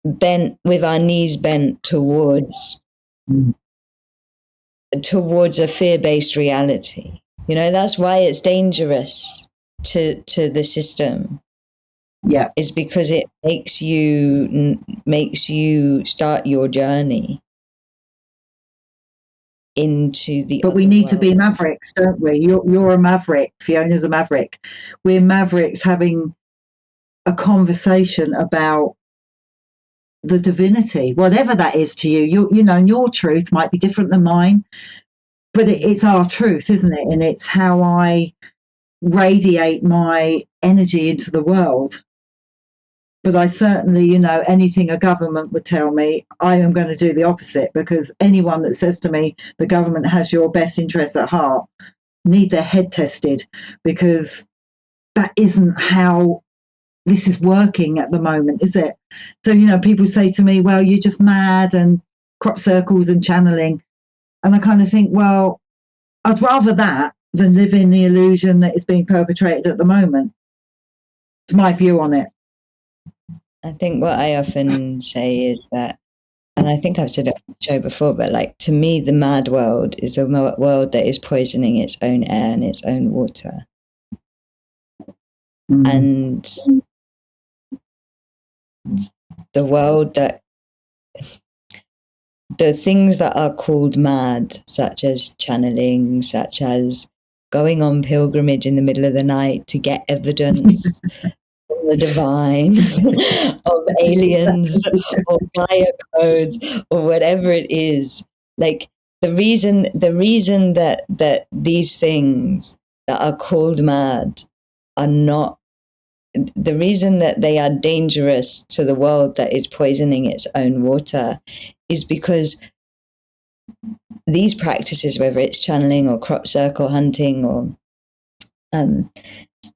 bent, with our knees bent towards a fear-based reality. You know, that's why it's dangerous to the system. Yeah, is because it makes you start your journey into the. But we need to be mavericks, don't we? You're a maverick. Fiona's a maverick. We're mavericks having a conversation about the divinity, whatever that is to you. You know, and your truth might be different than mine, but it's our truth, isn't it? And it's how I radiate my energy into the world. But I certainly, you know, anything a government would tell me, I am going to do the opposite, because anyone that says to me the government has your best interests at heart need their head tested, because that isn't how this is working at the moment, is it? So, you know, people say to me, well, you're just mad, and crop circles and channeling. And I kind of think, well, I'd rather that than live in the illusion that is being perpetrated at the moment. It's my view on it. I think what I often say is that, and I think I've said it on the show before, but like, to me, the mad world is the world that is poisoning its own air and its own water. And the world that, the things that are called mad, such as channeling, such as going on pilgrimage in the middle of the night to get evidence the divine of aliens or Maya codes or whatever it is, like the reason that these things that are called mad are not, the reason that they are dangerous to the world that is poisoning its own water is because these practices, whether it's channeling or crop circle hunting or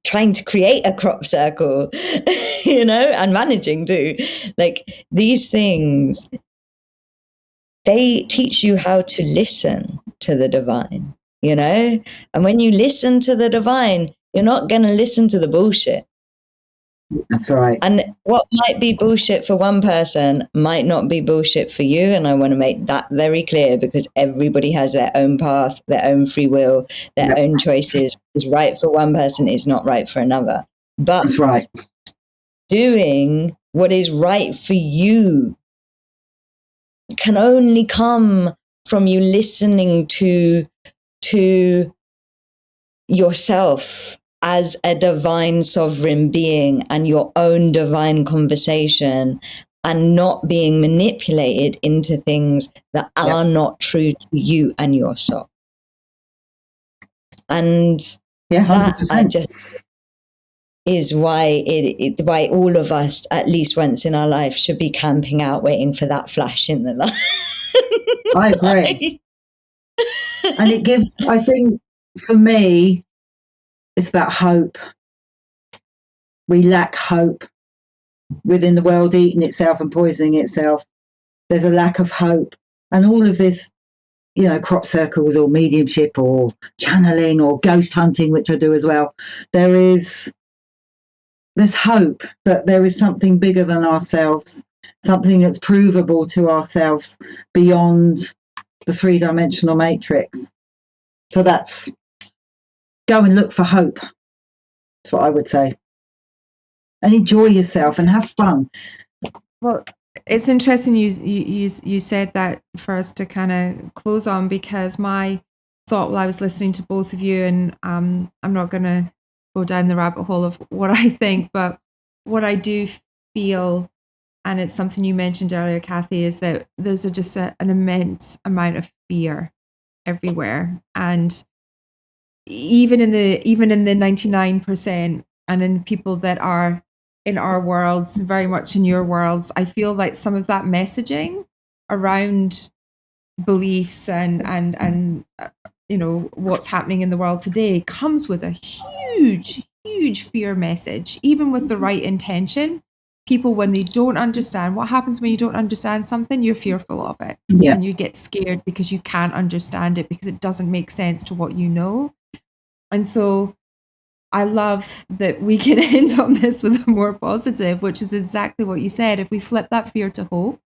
trying to create a crop circle, and managing to, like, these things, they teach you how to listen to the divine, and when you listen to the divine, you're not going to listen to the bullshit. That's right. And what might be bullshit for one person might not be bullshit for you. And I want to make that very clear, because everybody has their own path, their own free will, their own choices. What's right for one person is not right for another. But that's right. Doing what is right for you can only come from you listening to yourself as a divine sovereign being and your own divine conversation, and not being manipulated into things that are not true to you and your soul. And that just is why why all of us, at least once in our life, should be camping out waiting for that flash in the light. I agree. And it gives, I think, for me, it's about hope. We lack hope within the world eating itself and poisoning itself. There's a lack of hope. And all of this, crop circles or mediumship or channeling or ghost hunting, which I do as well, there's hope that there is something bigger than ourselves, something that's provable to ourselves beyond the three-dimensional matrix. So that's, go and look for hope. That's what I would say. And enjoy yourself and have fun. Well, it's interesting you said that for us to kind of close on, because my thought while I was listening to both of you, and I'm not going to go down the rabbit hole of what I think, but what I do feel, and it's something you mentioned earlier, Kathy, is that there's just an immense amount of fear everywhere. And even in the 99%, and in people that are in our worlds, very much in your worlds, I feel like some of that messaging around beliefs and what's happening in the world today comes with a huge fear message, even with the right intention. People, when they don't understand, what happens when you don't understand something? You're fearful of it, and you get scared because you can't understand it, because it doesn't make sense to what you know. And so I love that we can end on this with a more positive, which is exactly what you said. If we flip that fear to hope,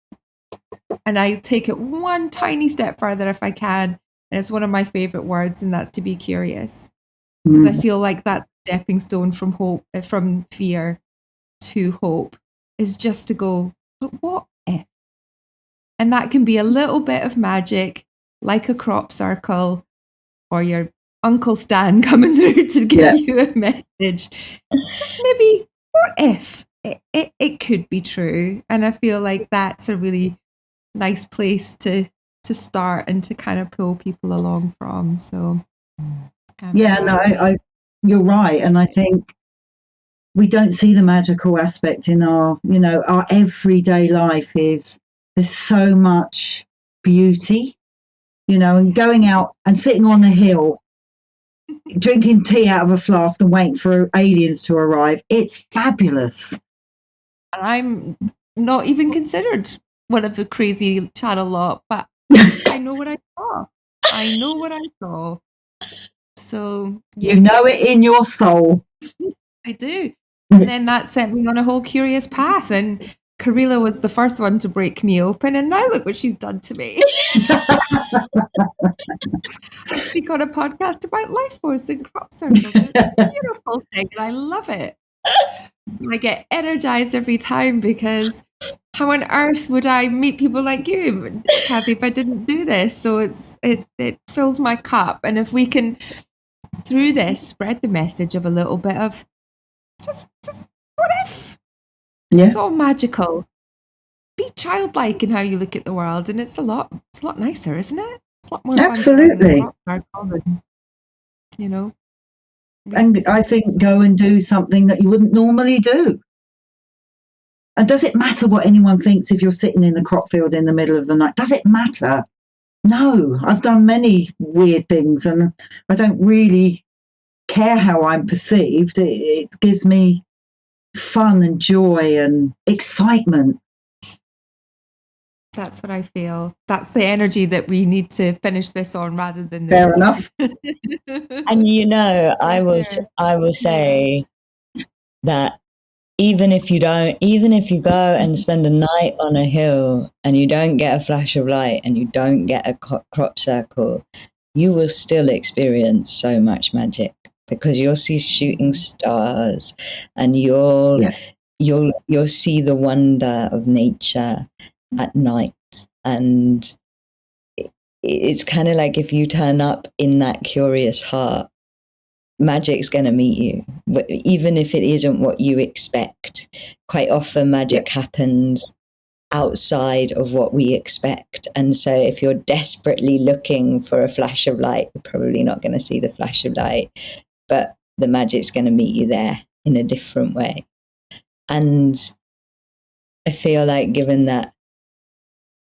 and I take it one tiny step further if I can, and it's one of my favorite words, and that's to be curious. Because I feel like that stepping stone from fear to hope is just to go, but what if? And that can be a little bit of magic, like a crop circle, or your Uncle Stan coming through to give you a message. Just maybe, what if it could be true? And I feel like that's a really nice place to start and to kind of pull people along from. So you're right. And I think we don't see the magical aspect in our everyday life. There's so much beauty, and going out and sitting on a hill, drinking tea out of a flask and waiting for aliens to arrive. It's fabulous. And I'm not even considered one of the crazy channel lot, but I know what I saw. So you know it in your soul. I do. And then that sent me on a whole curious path. And Karila was the first one to break me open, and now look what she's done to me. I speak on a podcast about life force and crop circles. It's a beautiful thing, and I love it. I get energized every time, because how on earth would I meet people like you, Kathy, if I didn't do this? So it fills my cup. And if we can, through this, spread the message of a little bit of just what if? Yeah. It's all magical. Be childlike in how you look at the world, and it's a lot nicer, isn't it? It's a lot more absolutely fun. and I think go and do something that you wouldn't normally do. And does it matter what anyone thinks if you're sitting in the crop field in the middle of the night? Does it matter? No, I've done many weird things and I don't really care how I'm perceived. It gives me fun and joy and excitement. That's what I feel. That's the energy that we need to finish this on rather than Fair enough. And I will say that even if you go and spend a night on a hill and you don't get a flash of light and you don't get a crop circle, you will still experience so much magic because you'll see shooting stars and you'll see the wonder of nature at night. And it's kind of like if you turn up in that curious heart, magic's going to meet you, even if it isn't what you expect. Quite often magic happens outside of what we expect. And so if you're desperately looking for a flash of light, you're probably not going to see the flash of light, but the magic's going to meet you there in a different way. And I feel like, given that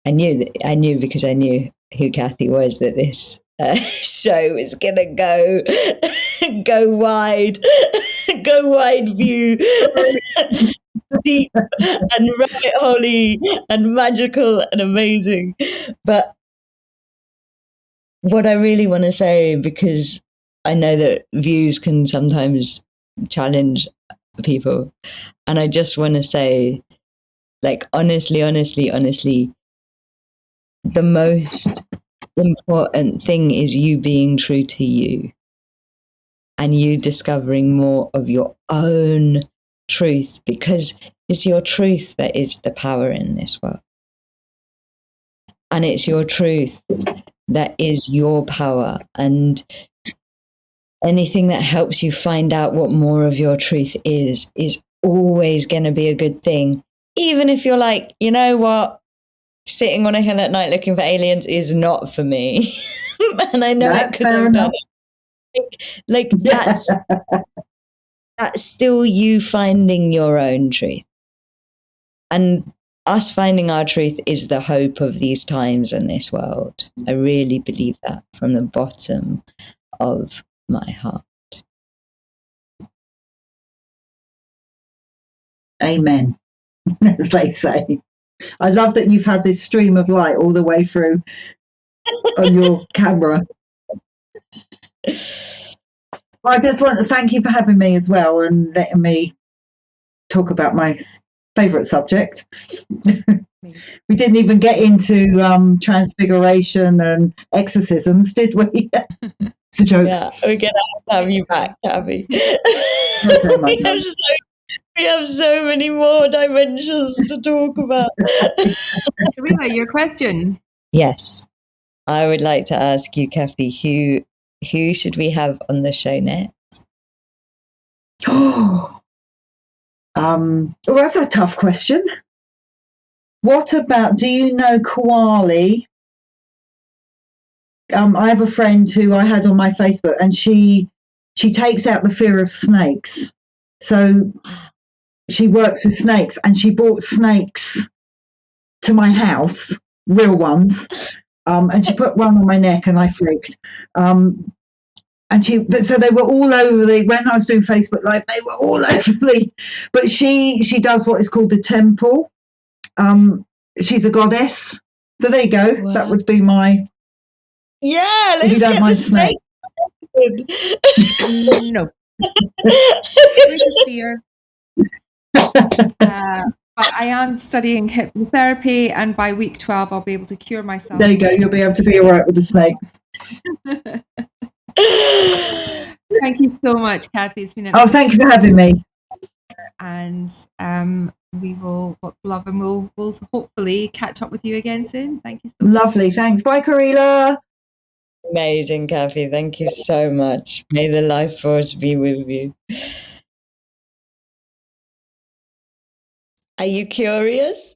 I knew because I knew who Kathy was, that this show is gonna go wide, go wide view, deep and rabbit holey and magical and amazing. But what I really want to say, because I know that views can sometimes challenge people, and I just want to say, like, honestly, the most important thing is you being true to you and you discovering more of your own truth, because it's your truth that is the power in this world. And it's your truth that is your power. And anything that helps you find out what more of your truth is always going to be a good thing. Even if you're like, you know what? Sitting on a hill at night looking for aliens is not for me. And I know it because I've done it. Like that's still you finding your own truth. And us finding our truth is the hope of these times and this world. I really believe that from the bottom of my heart. Amen, as they say. I love that you've had this stream of light all the way through on your camera. Well, I just want to thank you for having me as well and letting me talk about my favourite subject. We didn't even get into transfiguration and exorcisms, did we? It's a joke. Yeah, we're going to have you back, Tabby. We have so many more dimensions to talk about. Karima, your question. Yes. I would like to ask you, Kathy, who should we have on the show next? Well, that's a tough question. What about, do you know Koali? I have a friend who I had on my Facebook, and she takes out the fear of snakes. So she works with snakes, and she brought snakes to my house, real ones, and she put one on my neck, and I freaked. So they were all over when I was doing Facebook Live, they were all over but she does what is called the temple. She's a goddess. So there you go. Wow. That would be my. Yeah, let's get the snake. No. Fear. But I am studying hypnotherapy, and by week 12, I'll be able to cure myself. There you go. You'll be able to be all right with the snakes. Thank you so much, Kathy. It's been thank you for having me. And we will love, and we'll hopefully catch up with you again soon. Thank you so much. Lovely. Thanks. Bye, Karila. Amazing, Kathy. Thank you so much. May the life force be with you. Are you curious?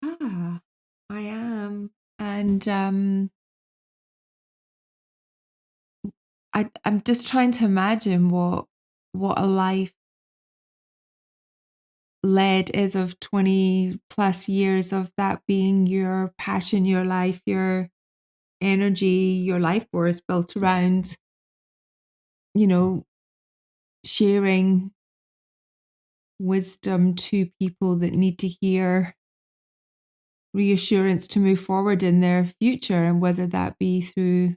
Yeah, I am. And I'm just trying to imagine what a life led is of 20 plus years of that being your passion, your life, your energy, your life force built around, sharing wisdom to people that need to hear reassurance to move forward in their future, and whether that be through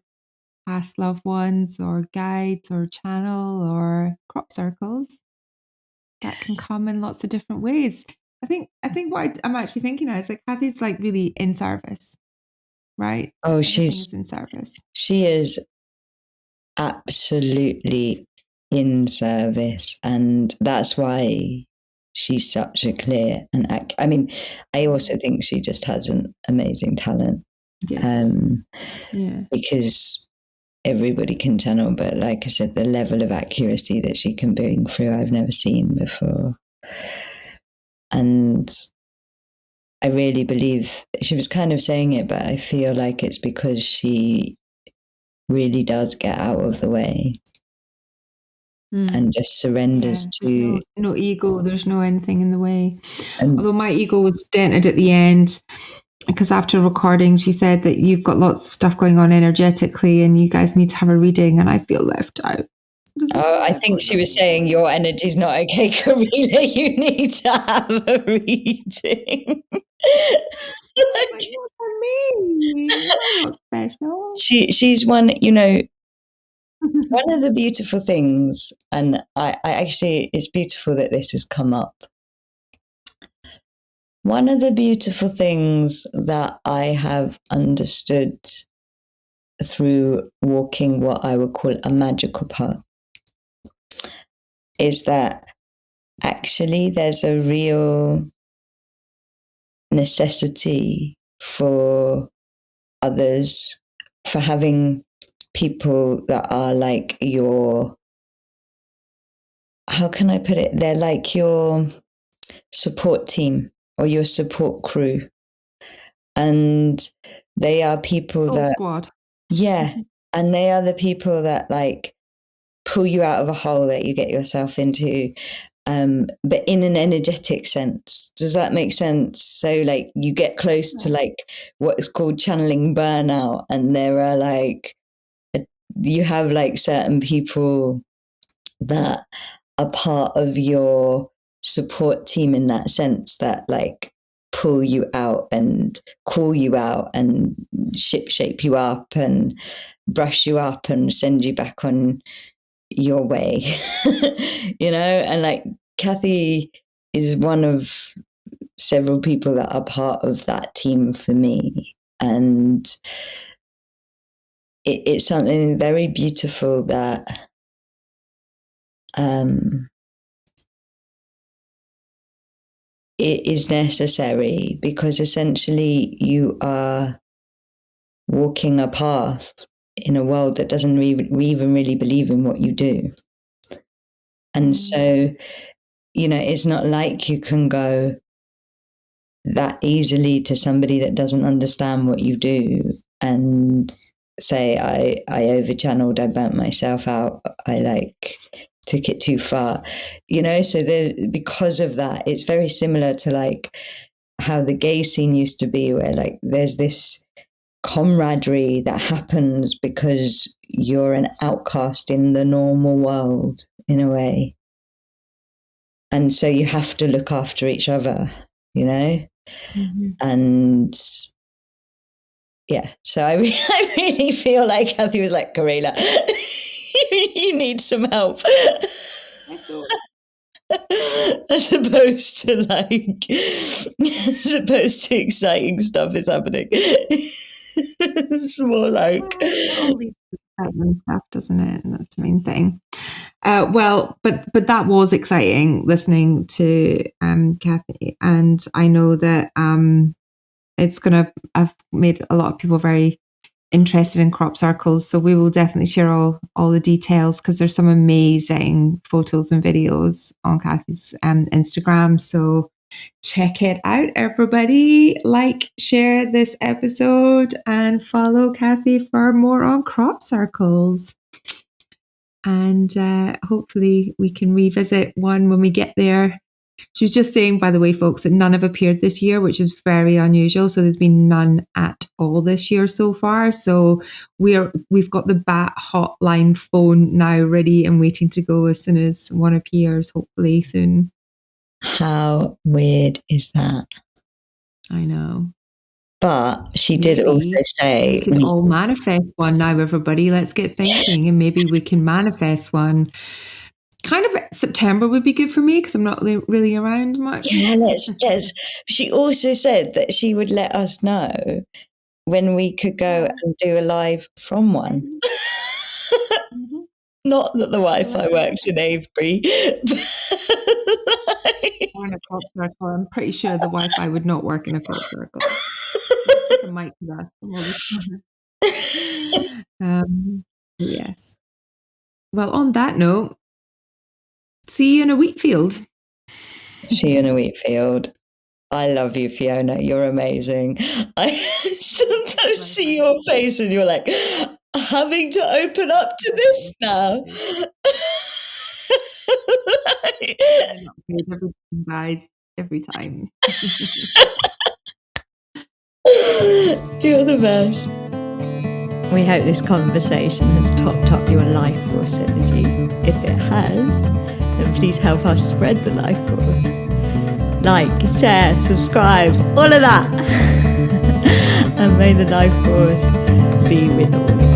past loved ones or guides or channel or crop circles, that can come in lots of different ways. I think what I'm actually thinking now is like Kathy's like really in service, right? Oh, Everything is in service. she is absolutely in service, and that's why she's such a clear and I mean, I also think she just has an amazing talent. Yeah. Because everybody can channel, but like I said, the level of accuracy that she can bring through, I've never seen before. And I really believe she was kind of saying it, but I feel like it's because she really does get out of the way and just surrenders to no ego. There's no anything in the way. Although my ego was dented at the end, because after recording, she said that you've got lots of stuff going on energetically and you guys need to have a reading, and I feel left out. Oh, I think she was saying your energy's not okay, Karina. You need to have a reading. Like, what for me? I'm not special. She's one, one of the beautiful things, and I actually, it's beautiful that this has come up. One of the beautiful things that I have understood through walking what I would call a magical path is that actually there's a real necessity for others, for having people that are like your, how can I put it? They're like your support team or your support crew. And they are people Soul squad. Yeah. And they are the people that like pull you out of a hole that you get yourself into. But in an energetic sense. Does that make sense? So like you get close to like what is called channeling burnout, and there are like, you have like certain people that are part of your support team in that sense, that like pull you out and call you out and shape you up and brush you up and send you back on your way. And like Kathy is one of several people that are part of that team for me, and it's something very beautiful that it is necessary, because essentially you are walking a path in a world that doesn't even really believe in what you do. And so, it's not like you can go that easily to somebody that doesn't understand what you do and say, I over-channeled, I burnt myself out, I like took it too far, so because of that, it's very similar to like how the gay scene used to be, where like there's this camaraderie that happens because you're an outcast in the normal world in a way, and so you have to look after each other, and yeah, so I really feel like Kathy was like, Karela, you need some help. As opposed to exciting stuff is happening. It's more like all these exciting stuff, doesn't it? And that's the main thing. But that was exciting listening to Kathy, and I know that it's gonna have made a lot of people very interested in crop circles. So we will definitely share all the details, because there's some amazing photos and videos on Kathy's Instagram. So check it out, everybody. Like, share this episode, and follow Kathy for more on crop circles. And hopefully we can revisit one when we get there. She was just saying, by the way, folks, that none have appeared this year, which is very unusual. So there's been none at all this year so far. So we've got the BAT hotline phone now ready and waiting to go as soon as one appears, hopefully soon. How weird is that? I know. But she did also say we could all manifest one now, everybody. Let's get thinking, and maybe we can manifest one. Kind of September would be good for me because I'm not really around much. Yeah, let's. She also said that she would let us know when we could go and do a live from one. Mm-hmm. Not that the Wi-Fi works in Avebury. Or in a crop circle. I'm pretty sure the Wi-Fi would not work in a crop circle. Let's stick a mic to that. Yes. Well, on that note, see you in a wheat field. See you in a wheat field. I love you, Fiona. You're amazing. I sometimes see your face and you're like, having to open up to this now. Guys, every time. You're the best. We hope this conversation has topped up your life force energy. If it has, then please help us spread the life force. Like, share, subscribe, all of that. And may the life force be with all of us.